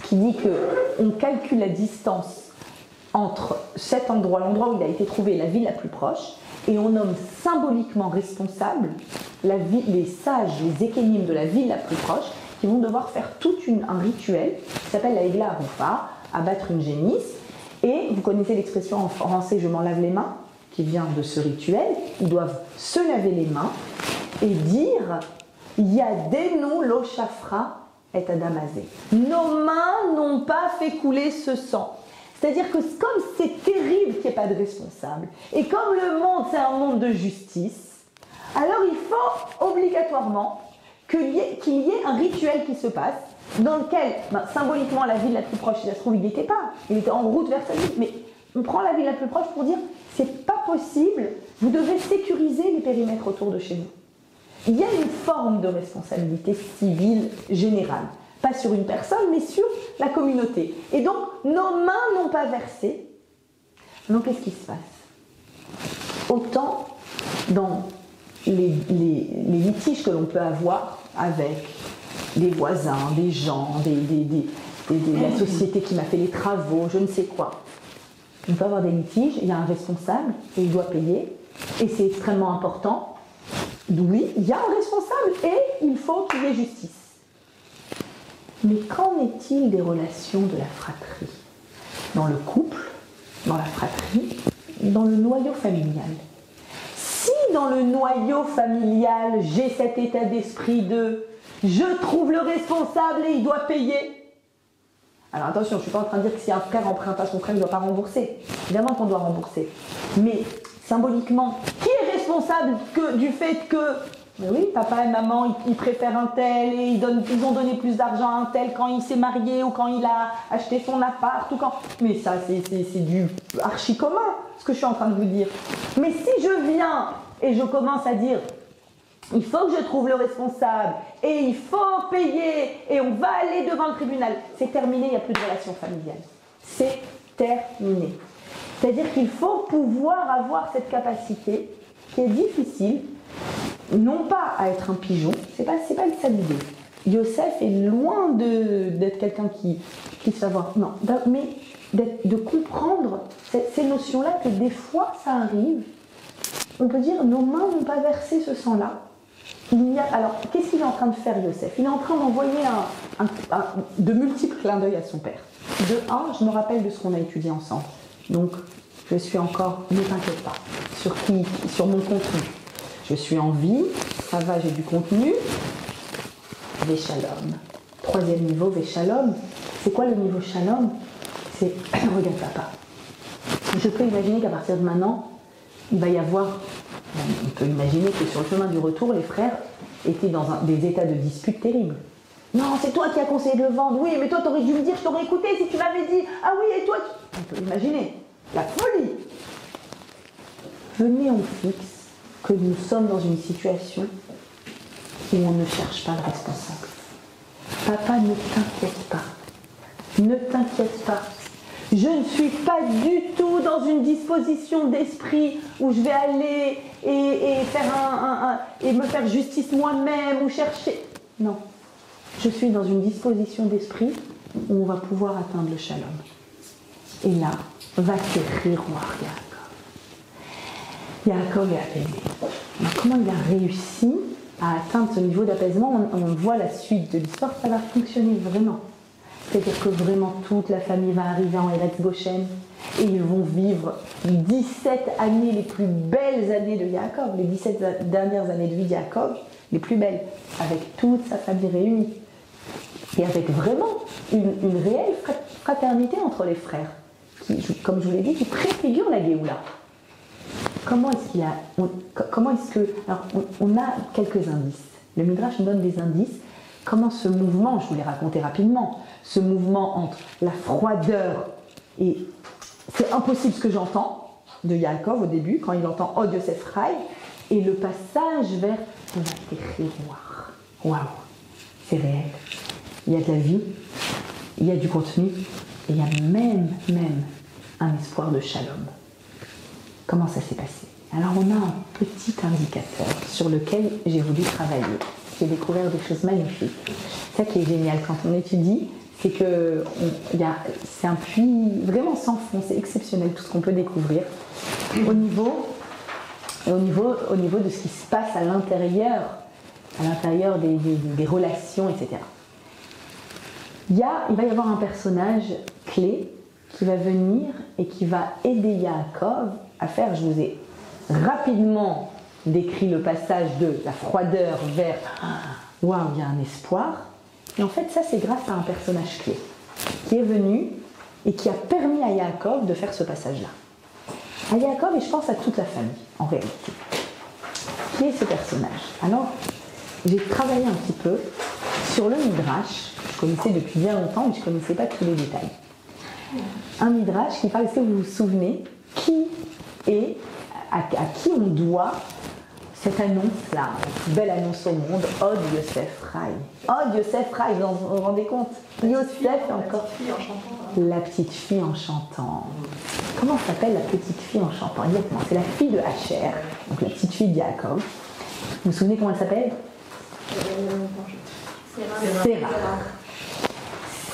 qui dit qu'on calcule la distance entre cet endroit, l'endroit où il a été trouvé, la ville la plus proche, et on nomme symboliquement responsable les sages, les ékénim de la ville la plus proche, qui vont devoir faire tout un rituel qui s'appelle la Egla Arufa, abattre une génisse. Et vous connaissez l'expression en français « je m'en lave les mains » qui vient de ce rituel. Ils doivent se laver les mains et dire « Yadenu lo shafra et adamazé ». Nos mains n'ont pas fait couler ce sang. C'est-à-dire que comme c'est terrible qu'il n'y ait pas de responsable, et comme le monde c'est un monde de justice, alors il faut obligatoirement qu'il y ait un rituel qui se passe, dans lequel, symboliquement, la ville la plus proche, si ça se trouve, il n'y était pas, il était en route vers sa ville, mais on prend la ville la plus proche pour dire, c'est pas possible, vous devez sécuriser les périmètres autour de chez vous. Il y a une forme de responsabilité civile générale. Pas sur une personne, mais sur la communauté. Et donc, nos mains n'ont pas versé. Donc, qu'est-ce qui se passe? Autant dans les litiges que l'on peut avoir avec des voisins, des gens, la société qui m'a fait les travaux, je ne sais quoi. On peut avoir des litiges, il y a un responsable et il doit payer. Et c'est extrêmement important. Oui, il y a un responsable et il faut qu'il y ait justice. Mais qu'en est-il des relations de la fratrie? Dans le couple, dans la fratrie, dans le noyau familial. Si dans le noyau familial, j'ai cet état d'esprit de « je trouve le responsable et il doit payer », alors attention, je ne suis pas en train de dire que si un frère emprunte à son frère, il ne doit pas rembourser. Évidemment qu'on doit rembourser. Mais symboliquement, qui est responsable du fait que mais oui, papa et maman, ils préfèrent un tel et ils ont donné plus d'argent à un tel quand il s'est marié ou quand il a acheté son appart ou quand... Mais ça, c'est du archi commun, ce que je suis en train de vous dire. Mais si je viens et je commence à dire il faut que je trouve le responsable et il faut payer et on va aller devant le tribunal, c'est terminé, il n'y a plus de relation familiale. C'est terminé. C'est-à-dire qu'il faut pouvoir avoir cette capacité qui est difficile, non pas à être un pigeon, c'est pas ça l'idée. Yosef est loin d'être quelqu'un qui se fait avoir, non, mais de comprendre ces notions-là que des fois ça arrive. On peut dire nos mains n'ont pas versé ce sang-là. Alors, qu'est-ce qu'il est en train de faire, Yosef? Il est en train d'envoyer de multiples clins d'œil à son père. De un, je me rappelle de ce qu'on a étudié ensemble. Donc, je suis encore, ne t'inquiète pas, sur mon contenu. Je suis en vie, ça va, j'ai du contenu. Veshalom. 3e niveau, Veshalom. C'est quoi le niveau Shalom? C'est, regarde papa. Je peux imaginer qu'à partir de maintenant, il va y avoir, on peut imaginer que sur le chemin du retour, les frères étaient dans des états de dispute terribles. Non, c'est toi qui as conseillé de le vendre. Oui, mais toi, t'aurais dû me dire, je t'aurais écouté si tu m'avais dit. Ah oui, et toi On peut imaginer. La folie. Venez, on fixe que nous sommes dans une situation où on ne cherche pas le responsable. Papa, ne t'inquiète pas. Ne t'inquiète pas. Je ne suis pas du tout dans une disposition d'esprit où je vais aller et faire et me faire justice moi-même ou chercher. Non. Je suis dans une disposition d'esprit où on va pouvoir atteindre le shalom. Et là, va s'écrire Yaakov. Yaakov est apaisé. Alors, comment il a réussi à atteindre ce niveau d'apaisement? On voit la suite de l'histoire, ça va fonctionner vraiment. C'est-à-dire que vraiment toute la famille va arriver en Eretz Goshen et ils vont vivre 17 années, les plus belles années de Yaakov, les 17 dernières années de vie de Yaakov, les plus belles, avec toute sa famille réunie. Et avec vraiment une réelle fraternité entre les frères, qui, comme je vous l'ai dit, qui préfigure la Géoula. Comment est-ce qu'il y a... Comment est-ce que... Alors, on a quelques indices. Le Midrash nous donne des indices. Comment ce mouvement, je vous l'ai raconté rapidement, ce mouvement entre la froideur et... C'est impossible ce que j'entends de Yaakov au début, quand il entend « Od Yosef Rai », et le passage vers « Vatechiroir ». Waouh, c'est réel. Il y a de la vie, il y a du contenu, et il y a même un espoir de shalom. Comment ça s'est passé? Alors on a un petit indicateur sur lequel j'ai voulu travailler. J'ai découvert des choses magnifiques. Ça qui est génial quand on étudie, c'est que c'est un puits vraiment sans fond, c'est exceptionnel tout ce qu'on peut découvrir au niveau de ce qui se passe à l'intérieur des relations, etc. Il va y avoir un personnage clé qui va venir et qui va aider Yaakov à faire, je vous ai rapidement décrit le passage de la froideur vers « waouh, il y a un espoir ». Et en fait, ça, c'est grâce à un personnage clé qui est venu et qui a permis à Yaakov de faire ce passage-là. À Yaakov, et je pense à toute la famille, en réalité. Qui est ce personnage? Alors, j'ai travaillé un petit peu sur le Midrash. Je connaissais depuis bien longtemps, mais je ne connaissais pas tous les détails. Un Midrash qui parle, est-ce que vous vous souvenez, qui est, à qui on doit cette annonce-là, la plus belle annonce au monde, Od Yosef Rai. Od Yosef Rai, vous vous rendez compte? Yosef encore. La petite fille en chantant. Comment s'appelle la petite fille en chantant? Exactement, c'est la fille de Asher, donc la petite fille de Yaakov. Vous vous souvenez comment elle s'appelle? Sérach.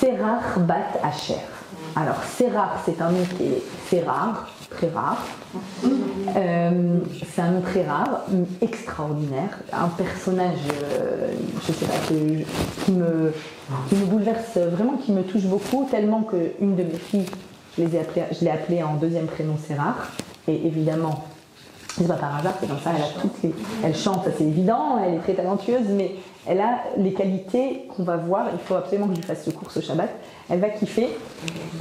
Sérach bat Asher. Alors, Sérach, c'est un nom qui est très rare. C'est un nom très rare, extraordinaire, un personnage, je sais pas, qui me bouleverse vraiment, qui me touche beaucoup, tellement qu'une de mes filles, je l'ai appelée en deuxième prénom Sérach, et évidemment, c'est pas par hasard, c'est comme ça, elle chante, ça c'est évident, elle est très talentueuse, mais elle a les qualités qu'on va voir, il faut absolument que je lui fasse ce cours ce Shabbat, elle va kiffer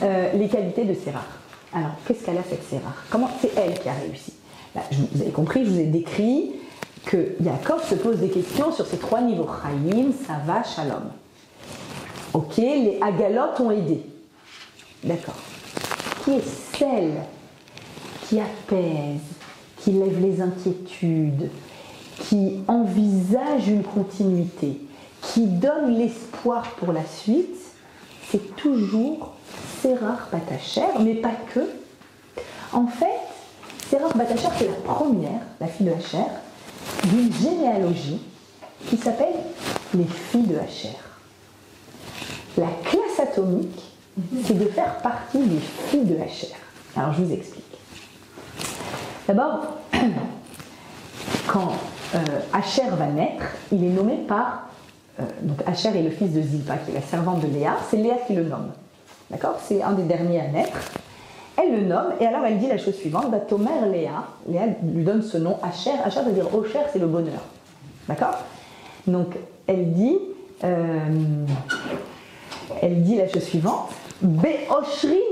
les qualités de Sérach. Alors, qu'est-ce qu'elle a cette Sérach? Comment c'est elle qui a réussi? Là, vous avez compris, je vous ai décrit que Yaakov se pose des questions sur ces trois niveaux. Chaim, Sava, Shalom. Ok, les Agalot ont aidé. D'accord. Qui est celle qui apaise, qui lève les inquiétudes, qui envisage une continuité, qui donne l'espoir pour la suite? C'est toujours Sérach bat Asher, mais pas que. En fait, Sérach bat Asher, c'est la première, la fille de Asher, d'une généalogie qui s'appelle les filles de Asher. La classe atomique, c'est de faire partie des filles de Asher. Alors, je vous explique. D'abord, quand Asher va naître, il est nommé par... donc, Asher est le fils de Zilpa, qui est la servante de Léa. C'est Léa qui le nomme. D'accord? C'est un des derniers à naître. Elle le nomme, et alors elle dit la chose suivante, Tomer Léa, Léa lui donne ce nom, Asher. Asher veut dire Osher, c'est le bonheur. D'accord? Donc elle dit la chose suivante, Beoshri,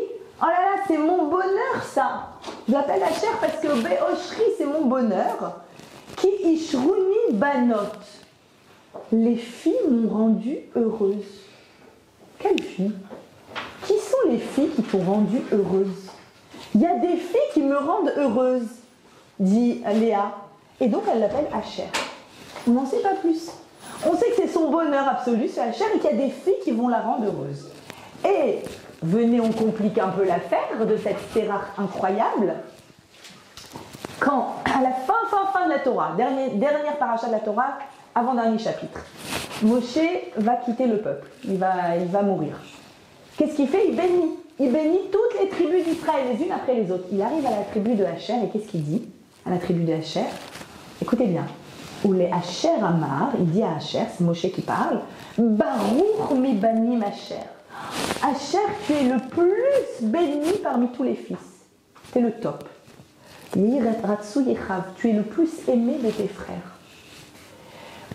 oh là là, c'est mon bonheur ça. Je l'appelle Asher parce que Beoshri, c'est mon bonheur. Ki Ishruni Banot. Les filles m'ont rendue heureuse. Quelles filles? Qui sont les filles qui t'ont rendue heureuse? Il y a des filles qui me rendent heureuse, dit Léa. Et donc elle l'appelle Asher. On n'en sait pas plus. On sait que c'est son bonheur absolu, c'est Asher, et qu'il y a des filles qui vont la rendre heureuse. Et venez, on complique un peu l'affaire de cette Sérach incroyable. Quand à la fin de la Torah, dernière paracha de la Torah, avant-dernier chapitre, Moshe va quitter le peuple, il va mourir. Qu'est-ce qu'il fait? Il bénit toutes les tribus d'Israël, les unes après les autres. Il arrive à la tribu de Asher, et qu'est-ce qu'il dit à la tribu de Asher? Écoutez bien. Ou les Asher Amar, il dit à Asher, c'est Moshe qui parle, Baruch mi banim Asher. Asher, tu es le plus béni parmi tous les fils. Tu es le top. Tu es le plus aimé de tes frères.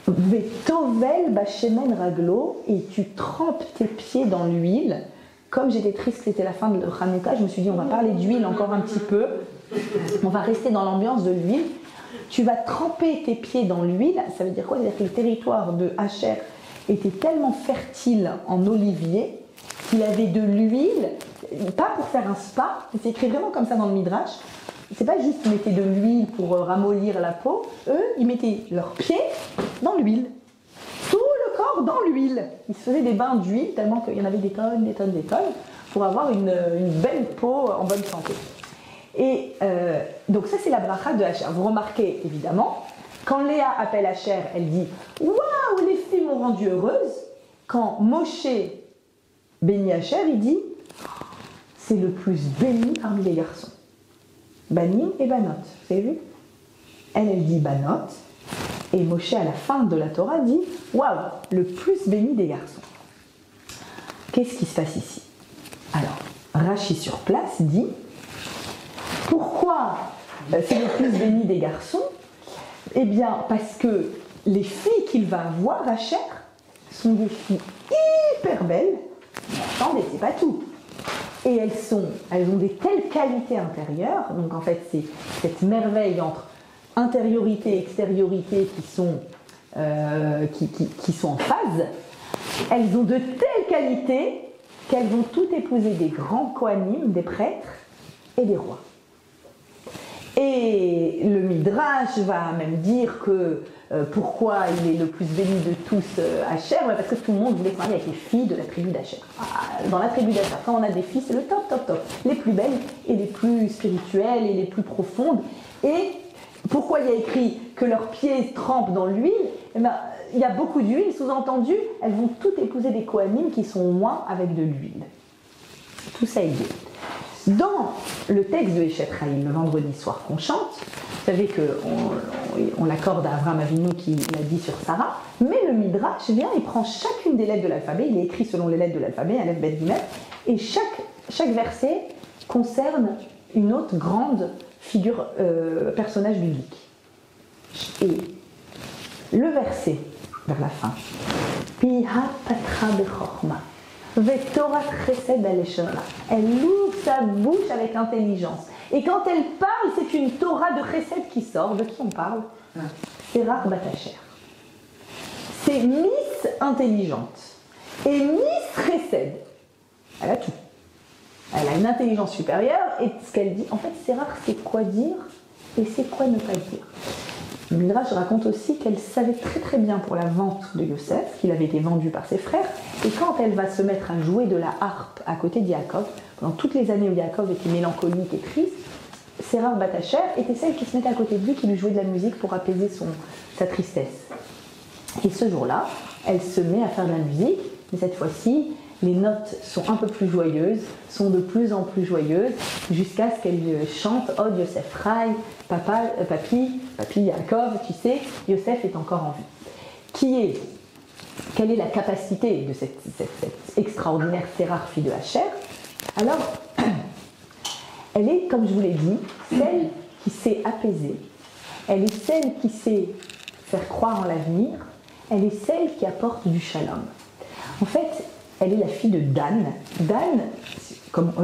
Vetovel bashemen raglo, et tu trempes tes pieds dans l'huile. Comme j'étais triste que c'était la fin de Hanouka, je me suis dit on va parler d'huile encore un petit peu. On va rester dans l'ambiance de l'huile. Tu vas tremper tes pieds dans l'huile. Ça veut dire quoi? C'est-à-dire que le territoire de Asher était tellement fertile en olivier qu'il avait de l'huile, pas pour faire un spa, c'est écrit vraiment comme ça dans le Midrash. C'est pas juste qu'ils mettaient de l'huile pour ramollir la peau. Eux, ils mettaient leurs pieds dans l'huile. Tout le corps dans l'huile. Ils se faisaient des bains d'huile tellement qu'il y en avait des tonnes, des tonnes, des tonnes pour avoir une belle peau en bonne santé. Et donc ça c'est la bracha de Asher. Vous remarquez évidemment, quand Léa appelle Asher, elle dit « Waouh, les filles m'ont rendue heureuse ». Quand Moshe bénit Asher, il dit « C'est le plus béni parmi les garçons ». Banim et Banot, vous avez vu? Elle dit Banot, et Moshe à la fin de la Torah dit « Waouh, le plus béni des garçons ». Qu'est-ce qui se passe ici? Alors, Rashi sur place dit « Pourquoi c'est le plus béni des garçons? Eh bien, parce que les filles qu'il va avoir, Asher, sont des filles hyper belles, mais attendez, c'est pas tout. Et elles ont des telles qualités intérieures, donc en fait c'est cette merveille entre intériorité et extériorité qui sont en phase. Elles ont de telles qualités qu'elles vont toutes épouser des grands kohanim, des prêtres et des rois. Et le Midrash va même dire que pourquoi il est le plus béni de tous Asher, parce que tout le monde voulait se marier avec les filles de la tribu d'Asher. Dans la tribu d'Asher, quand on a des filles, c'est le top, top, top. Les plus belles et les plus spirituelles et les plus profondes. Et pourquoi il y a écrit que leurs pieds trempent dans l'huile? Eh ben, il y a beaucoup d'huile, sous-entendu, elles vont toutes épouser des kohanim qui sont moins avec de l'huile. Tout ça est dit. Dans le texte de Eshet Chaim, le vendredi soir qu'on chante, vous savez qu'on l'accorde à Avraham Avinu qui l'a dit sur Sarah, mais le Midrash vient et prend chacune des lettres de l'alphabet, il est écrit selon les lettres de l'alphabet, Aleph, Bet, Gimel, et chaque verset concerne une autre grande figure, personnage biblique. Et le verset, vers la fin, Piha patra bechorma. Elle ouvre sa bouche avec intelligence. Et quand elle parle, c'est une Torah de chesed qui sort. De qui on parle? Serach bat Asher. C'est Miss intelligente et Miss chesed. Elle a tout. Elle a une intelligence supérieure et ce qu'elle dit, en fait, Serach c'est quoi dire et c'est quoi ne pas dire. Le Midrash raconte aussi qu'elle savait très très bien pour la vente de Yosef, qu'il avait été vendu par ses frères, et quand elle va se mettre à jouer de la harpe à côté de Yaakov, pendant toutes les années où Yaakov était mélancolique et triste, Serach bat Asher était celle qui se mettait à côté de lui, qui lui jouait de la musique pour apaiser sa tristesse. Et ce jour-là, elle se met à faire de la musique, mais cette fois-ci, les notes sont un peu plus joyeuses, sont de plus en plus joyeuses, jusqu'à ce qu'elle chante « Oh Yosef Rai, papi Yaakov, tu sais, Yosef est encore en vie ». Quelle est la capacité de cette extraordinaire Serach, fille de Asher? Alors, elle est, comme je vous l'ai dit, celle qui sait apaiser, elle est celle qui sait faire croire en l'avenir, elle est celle qui apporte du shalom. En fait, elle est la fille de Dan. Dan,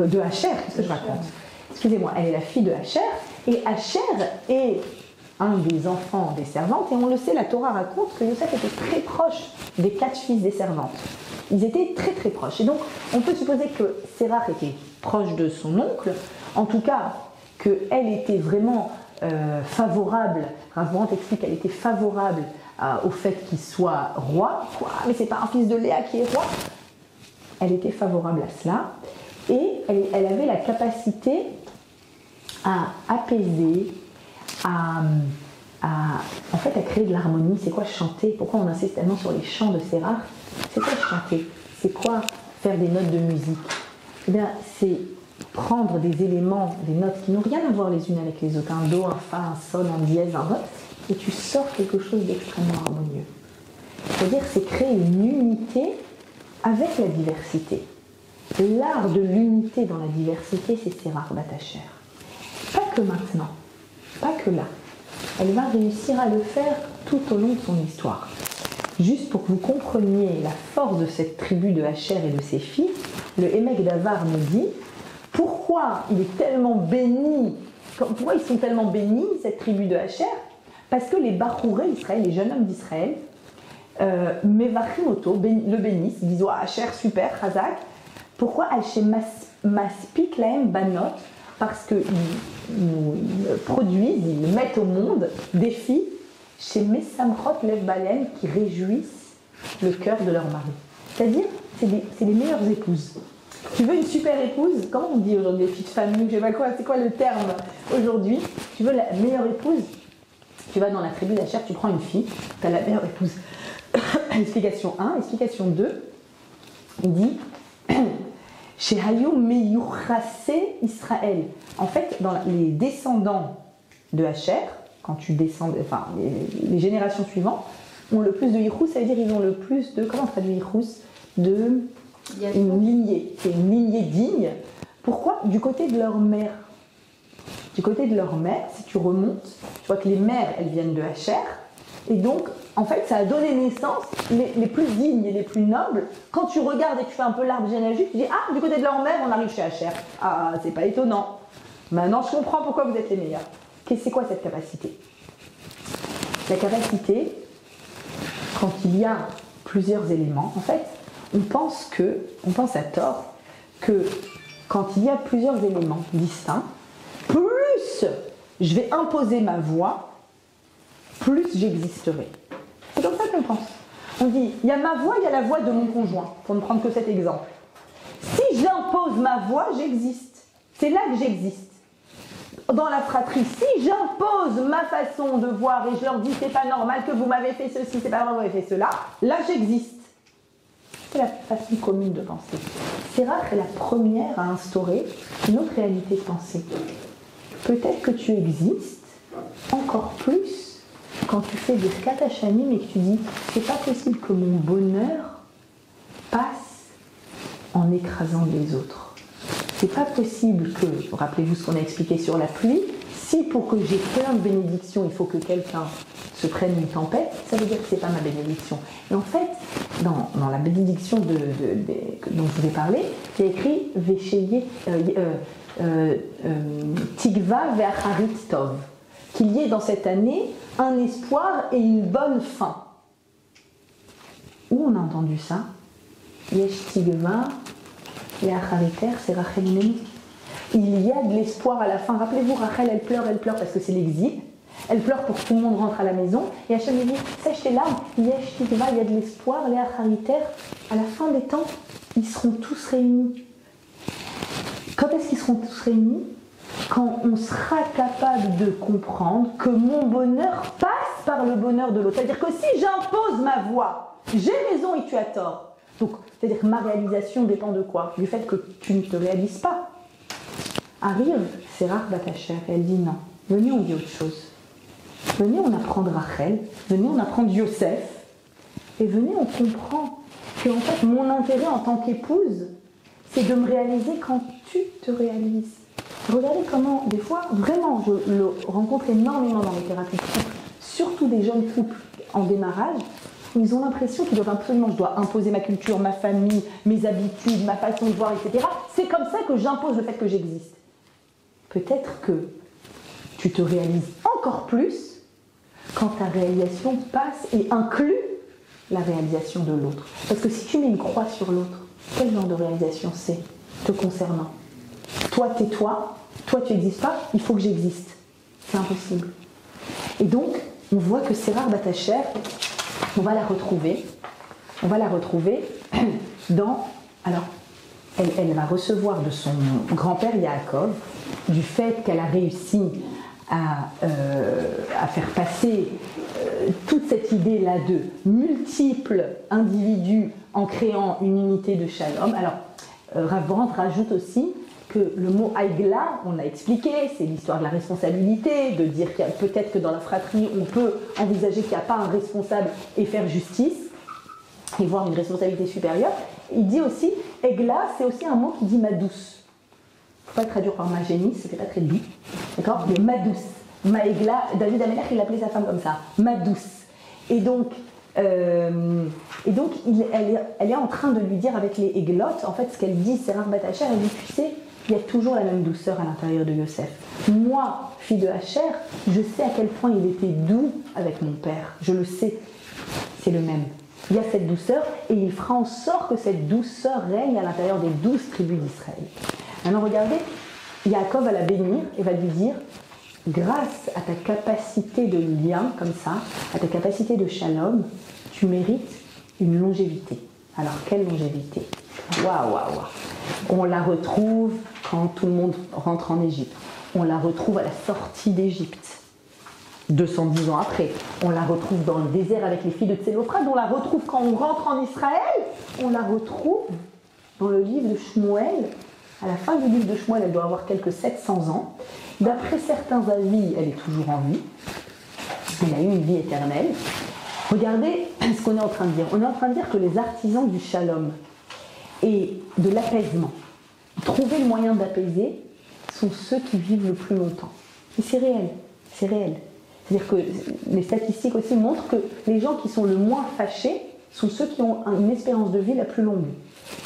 de Asher, qu'est-ce que je raconte? Excusez-moi, elle est la fille de Asher, et Asher est un des enfants des servantes, et on le sait, la Torah raconte que Yosef était très proche des 4 fils des servantes. Ils étaient très très proches. Et donc, on peut supposer que Serach était proche de son oncle, en tout cas, qu'elle était vraiment favorable, Rav Brandt explique qu'elle était favorable au fait qu'il soit roi. Quoi, mais c'est pas un fils de Léa qui est roi. Elle était favorable à cela, et elle avait la capacité à apaiser, en fait, à créer de l'harmonie. C'est quoi chanter? Pourquoi on insiste tellement sur les chants de Sérach? C'est quoi chanter? C'est quoi faire des notes de musique? Eh bien, c'est prendre des éléments, des notes qui n'ont rien à voir les unes avec les autres, un do, un fa, un sol, un dièse, un ré, et tu sors quelque chose d'extrêmement harmonieux. C'est-à-dire, c'est créer une unité avec la diversité. L'art de l'unité dans la diversité, c'est Sérach Bat Asher. Pas que maintenant, pas que là. Elle va réussir à le faire tout au long de son histoire. Juste pour que vous compreniez la force de cette tribu de Asher et de ses filles, le Emek Davar nous dit pourquoi il est tellement béni, pourquoi ils sont tellement bénis, cette tribu de Asher? Parce que les Bachouré Israël, les jeunes hommes d'Israël, Mevachim Oto, le bénissent, ils disent oh, Asher super, Chazak. Pourquoi Al-Shem Maspik Laem Banot? Parce qu'ils produisent, ils mettent au monde des filles chez Mesamrot Lev Balen qui réjouissent le cœur de leur mari. C'est-à-dire, c'est les meilleures épouses. Tu veux une super épouse? Comment on dit aujourd'hui, les filles de famille? Je sais pas quoi, c'est quoi le terme aujourd'hui? Tu veux la meilleure épouse? Tu vas dans la tribu d'Asher, tu prends une fille, tu as la meilleure épouse. Explication 1. Explication 2, il dit chez Hayou Meyuchase Israël. En fait, dans les descendants de Asher, quand tu descends, enfin, les générations suivantes ont le plus de Yichus, ça veut dire qu'ils ont le plus de, comment on traduit Yichus? De une lignée. C'est une lignée digne. Pourquoi? Du côté de leur mère. Du côté de leur mère, si tu remontes, tu vois que les mères, elles viennent de Asher. Et donc, en fait, ça a donné naissance les plus dignes et les plus nobles. Quand tu regardes et tu fais un peu l'arbre généalogique, tu dis ah, du côté de leur mère, on arrive chez Asher. Ah, c'est pas étonnant. Maintenant, je comprends pourquoi vous êtes les meilleurs. C'est quoi cette capacité? La capacité, quand il y a plusieurs éléments, en fait, on pense à tort que quand il y a plusieurs éléments distincts, plus je vais imposer ma voix, plus j'existerai. C'est comme ça qu'on pense. On dit, il y a ma voix, il y a la voix de mon conjoint, pour ne prendre que cet exemple. Si j'impose ma voix, j'existe. C'est là que j'existe. Dans la fratrie, si j'impose ma façon de voir et je leur dis c'est pas normal que vous m'avez fait ceci, c'est pas normal que vous m'avez fait cela, là j'existe. C'est la façon commune de penser. Sérach est la première à instaurer une autre réalité de pensée. Peut-être que tu existes encore plus quand tu fais des katachani mais que tu dis c'est pas possible que mon bonheur passe en écrasant les autres. C'est pas possible que, rappelez-vous ce qu'on a expliqué sur la pluie, si pour que j'ai plein de bénédictions, il faut que quelqu'un se prenne une tempête, ça veut dire que c'est pas ma bénédiction. Et en fait, dans la bénédiction dont je vous ai parlé, il y a écrit Tigva ve'acharit tov, qu'il y ait dans cette année un espoir et une bonne fin. Où on a entendu ça? Yesh Tigva ve'achariter, c'est Rachel Imenu. Il y a de l'espoir à la fin. Rappelez-vous, Rachel, elle pleure parce que c'est l'exil. Elle pleure pour que tout le monde rentre à la maison. Et Hachem lui dit, sèche tes larmes, Yesh Tigva, il y a de l'espoir, les achariter. À la fin des temps, ils seront tous réunis. Quand est-ce qu'ils seront tous réunis? Quand on sera capable de comprendre que mon bonheur passe par le bonheur de l'autre. C'est-à-dire que si j'impose ma voix, j'ai raison et tu as tort. Donc, c'est-à-dire que ma réalisation dépend de quoi? Du fait que tu ne te réalises pas. Arrive Sérach Bat Asher et elle dit non, venez on dit autre chose. Venez on apprend de Rachel, venez on apprend de Yosef, et venez on comprend que en fait mon intérêt en tant qu'épouse, c'est de me réaliser quand tu te réalises. Regardez comment, des fois, vraiment, je le rencontre énormément dans les thérapies de couple, surtout des jeunes couples en démarrage, où ils ont l'impression qu'ils doivent absolument, je dois imposer ma culture, ma famille, mes habitudes, ma façon de voir, etc. C'est comme ça que j'impose le fait que j'existe. Peut-être que tu te réalises encore plus quand ta réalisation passe et inclut la réalisation de l'autre. Parce que si tu mets une croix sur l'autre, quel genre de réalisation c'est te concernant? Toi, t'es toi tu n'existes pas, il faut que j'existe. C'est impossible. Et donc, on voit que Sérach Bat Asher, on va la retrouver dans... Alors, elle va recevoir de son grand-père Yaakov, du fait qu'elle a réussi à faire passer toute cette idée-là de multiples individus en créant une unité de shalom. Alors, Rav Brandt rajoute aussi que le mot Aigla, on l'a expliqué, c'est l'histoire de la responsabilité, de dire qu'il y a peut-être que dans la fratrie, on peut envisager qu'il n'y a pas un responsable et faire justice, et voir une responsabilité supérieure. Il dit aussi, Aigla, c'est aussi un mot qui dit ma douce. Il ne faut pas le traduire par ma génie, c'était pas très doux. D'accord? Mais ma douce. Ma Aigla, David Améler, il appelait sa femme comme ça, ma douce. Et donc, elle est en train de lui dire avec les églottes, en fait, ce qu'elle dit, Sérach Bat Hacher, elle dit, tu sais, il y a toujours la même douceur à l'intérieur de Yosef. Moi, fille de Hacher, je sais à quel point il était doux avec mon père. Je le sais. C'est le même. Il y a cette douceur et il fera en sorte que cette douceur règne à l'intérieur des 12 tribus d'Israël. Maintenant, regardez, Yaakov va la bénir et va lui dire, grâce à ta capacité de lien comme ça, à ta capacité de shalom, tu mérites une longévité. Alors, quelle longévité? Waouh, waouh, waouh. On la retrouve quand tout le monde rentre en Égypte. On la retrouve à la sortie d'Égypte, 210 ans après. On la retrouve dans le désert avec les filles de Tsélophrat. On la retrouve quand on rentre en Israël. On la retrouve dans le livre de Shmuel. À la fin du livre de Shmuel, elle doit avoir quelques 700 ans. D'après certains avis, elle est toujours en vie. Elle a eu une vie éternelle. Regardez ce qu'on est en train de dire. On est en train de dire que les artisans du shalom et de l'apaisement, trouver le moyen d'apaiser, sont ceux qui vivent le plus longtemps. Et c'est réel, c'est réel. C'est-à-dire que les statistiques aussi montrent que les gens qui sont le moins fâchés sont ceux qui ont une espérance de vie la plus longue.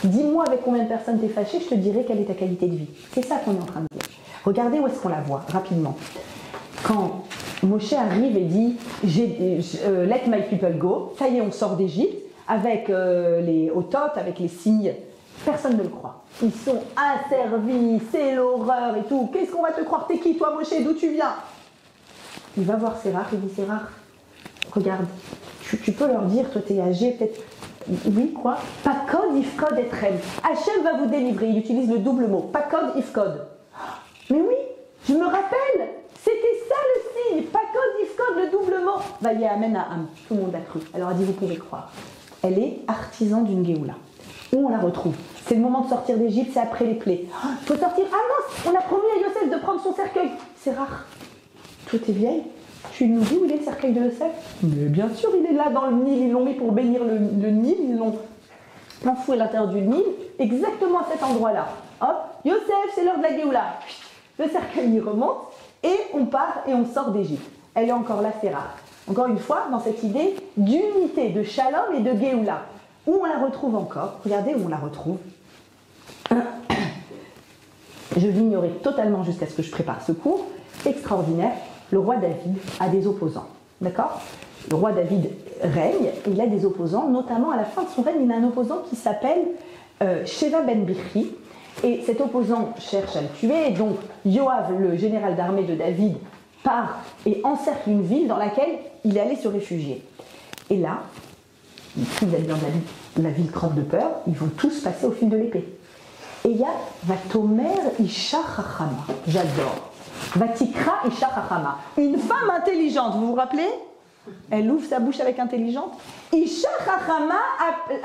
Dis-moi avec combien de personnes tu es fâché, je te dirai quelle est ta qualité de vie. C'est ça qu'on est en train de dire. Regardez où est-ce qu'on la voit, rapidement. Quand Moshe arrive et dit « Let my people go », ça y est, on sort d'Égypte, avec les Otot, avec les signes, personne ne le croit. Ils sont asservis, c'est l'horreur et tout. Qu'est-ce qu'on va te croire? T'es qui toi, Moshe? D'où tu viens? Il va voir Sérach, il dit Sérach, regarde, tu peux leur dire, toi t'es âgé, peut-être. Oui, quoi? Pakod, ifkod, etrem. Hachem va vous délivrer. Il utilise le double mot. Pakod, ifkod. Mais oui, je me rappelle, c'était ça le signe. Pakod, ifkod, le double mot. Vayamen Ha'am. Tout le monde a cru. Alors a dit, vous pouvez croire. Elle est artisan d'une Géoula. Où on la retrouve? C'est le moment de sortir d'Égypte, c'est après les plaies. Il faut sortir. Ah mince, on a promis à Yosef de prendre son cercueil. C'est rare. Toi, t'es vieille. Tu nous dis où il est le cercueil de Yosef? Mais bien sûr, il est là dans le Nil. Ils l'ont mis pour bénir le Nil. Ils l'ont enfoui à l'intérieur du Nil, exactement à cet endroit-là. Hop, Yosef, c'est l'heure de la Géoula. Le cercueil y remonte et on part et on sort d'Égypte. Elle est encore là, c'est rare. Encore une fois, dans cette idée d'unité, de Shalom et de Géoula. Où on la retrouve encore? Regardez où on la retrouve. Je l'ignorais totalement jusqu'à ce que je prépare ce cours. Extraordinaire. Le roi David a des opposants, d'accord? Le roi David règne, et il a des opposants, notamment à la fin de son règne, il a un opposant qui s'appelle Sheva ben Bichri, et cet opposant cherche à le tuer, et donc Yoav, le général d'armée de David, part et encercle une ville dans laquelle il est allé se réfugier. Et là, tous les habitants de la ville crevent de peur, ils vont tous passer au fil de l'épée. Et il y a Vatomer Isha Chachama, j'adore. Vatikra Isha Chachama. Une femme intelligente, vous vous rappelez? Elle ouvre sa bouche avec intelligente. Isha Chachama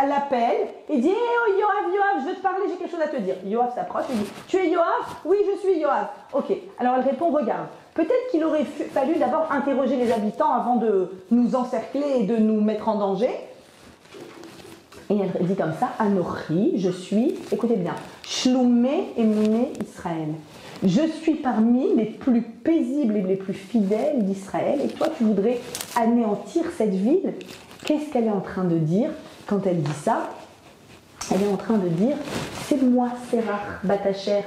l'appelle et dit oh Yoav, je veux te parler, j'ai quelque chose à te dire. Yoav s'approche et dit tu es Yoav? Oui, je suis Yoav. Ok, alors elle répond regarde, peut-être qu'il aurait fallu d'abord interroger les habitants avant de nous encercler et de nous mettre en danger. Et elle dit comme ça Anochi, je suis, écoutez bien, Shloumé Emouné Israël. Je suis parmi les plus paisibles et les plus fidèles d'Israël. Et toi, tu voudrais anéantir cette ville? Qu'est-ce qu'elle est en train de dire quand elle dit ça? Elle est en train de dire, c'est moi, Sérach Bat Hacher.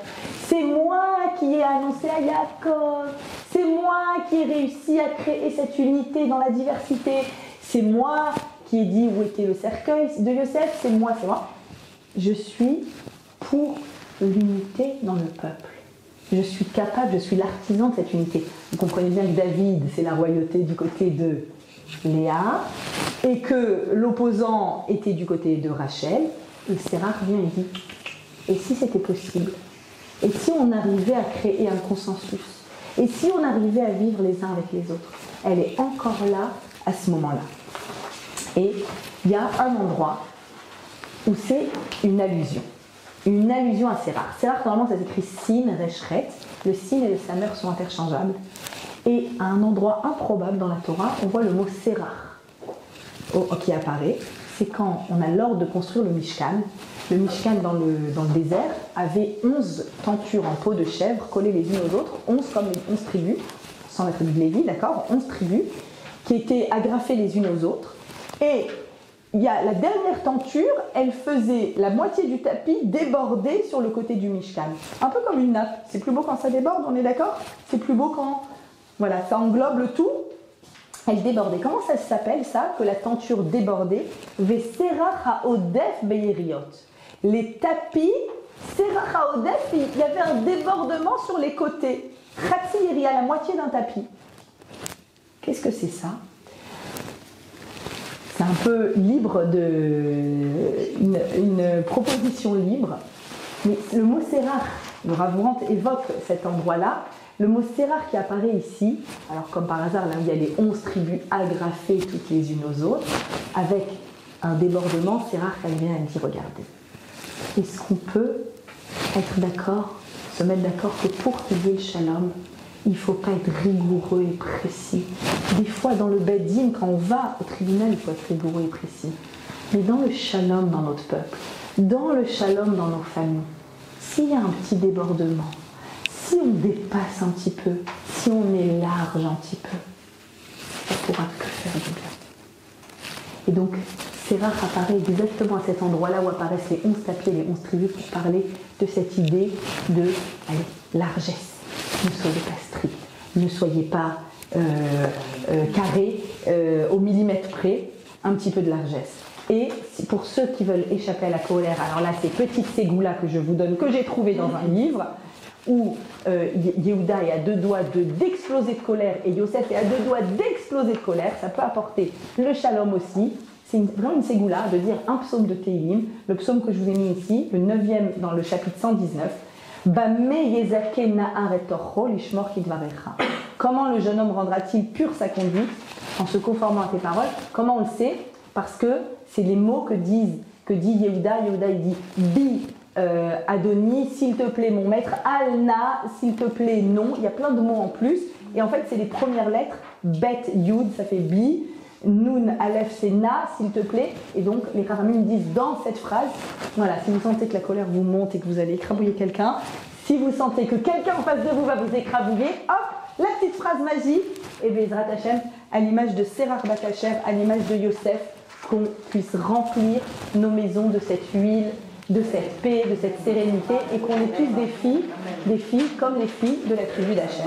C'est moi qui ai annoncé à Yaakov. C'est moi qui ai réussi à créer cette unité dans la diversité. C'est moi qui ai dit où était le cercueil de Yosef. C'est moi. Je suis pour l'unité dans le peuple. Je suis capable, je suis l'artisan de cette unité. Vous comprenez bien que David, c'est la royauté du côté de Léa, et que l'opposant était du côté de Rachel. Et Sérach vient et dit, et si c'était possible? Et si on arrivait à créer un consensus? Et si on arrivait à vivre les uns avec les autres, elle est encore là à ce moment-là. Et il y a un endroit où c'est une allusion assez rare. C'est rare, normalement ça s'écrit sin, reshret. Le sin et le samer sont interchangeables. Et à un endroit improbable dans la Torah, on voit le mot serach qui apparaît. C'est quand on a l'ordre de construire le Mishkan. Le Mishkan dans le désert avait 11 tentures en peau de chèvre collées les unes aux autres, 11 comme les 11 tribus, sans la tribu de Lévi, d'accord, 11 tribus, qui étaient agrafées les unes aux autres. Et il y a la dernière tenture, elle faisait la moitié du tapis déborder sur le côté du Mishkan. Un peu comme une nappe. C'est plus beau quand ça déborde, on est d'accord? C'est plus beau quand, voilà, ça englobe le tout. Elle débordait. Comment ça s'appelle ça, que la tenture débordait? Veserach haodef beyeriot. Les tapis, serach haodef, il y avait un débordement sur les côtés. Chatsi yeri, à la moitié d'un tapis. Qu'est-ce que c'est ça? C'est un peu libre une proposition libre. Mais le mot serach, le Rav Brant évoque cet endroit-là. Le mot serach qui apparaît ici, alors comme par hasard, là où il y a les 11 tribus agrafées toutes les unes aux autres, avec un débordement, serach, elle vient, elle dit, regardez, est-ce qu'on peut être d'accord, se mettre d'accord que pour qu'il y ait le shalom, il ne faut pas être rigoureux et précis. Des fois, dans le Bed-Din, quand on va au tribunal, il faut être rigoureux et précis. Mais dans le shalom dans notre peuple, dans le shalom dans nos familles, s'il y a un petit débordement, si on dépasse un petit peu, si on est large un petit peu, ça ne pourra que faire du bien. Et donc, Serach apparaît exactement à cet endroit-là où apparaissent les 11 tapis et les 11 tribus pour parler de cette idée de largesse. Ne soyez pas strict, ne soyez pas carré, au millimètre près, un petit peu de largesse. Et pour ceux qui veulent échapper à la colère, alors là, ces petites ségoulas que je vous donne, que j'ai trouvées dans un livre, où Yehuda est à deux doigts d'exploser de colère et Yosef est à deux doigts d'exploser de colère, ça peut apporter le shalom aussi. C'est vraiment une ségoula de dire un psaume de Tehillim, le psaume que je vous ai mis ici, le 9e dans le chapitre 119. Comment le jeune homme rendra-t-il pure sa conduite en se conformant à tes paroles? Comment on le sait? Parce que c'est les mots que dit Yehuda. Yehuda il dit Bi Adoni, s'il te plaît mon maître, Alna, s'il te plaît non. Il y a plein de mots en plus. Et en fait c'est les premières lettres. Bet Yud, ça fait Bi. Nun, Aleph, c'est Na, s'il te plaît. Et donc, les Kharamim disent dans cette phrase, voilà, si vous sentez que la colère vous monte et que vous allez écrabouiller quelqu'un, si vous sentez que quelqu'un en face de vous va vous écrabouiller, hop, la petite phrase magique, et Bezrat Hashem, à l'image de Serach Bat Hashem, à l'image de Yosef, qu'on puisse remplir nos maisons de cette huile, de cette paix, de cette sérénité, et qu'on ait tous des filles comme les filles de la tribu d'Hachem.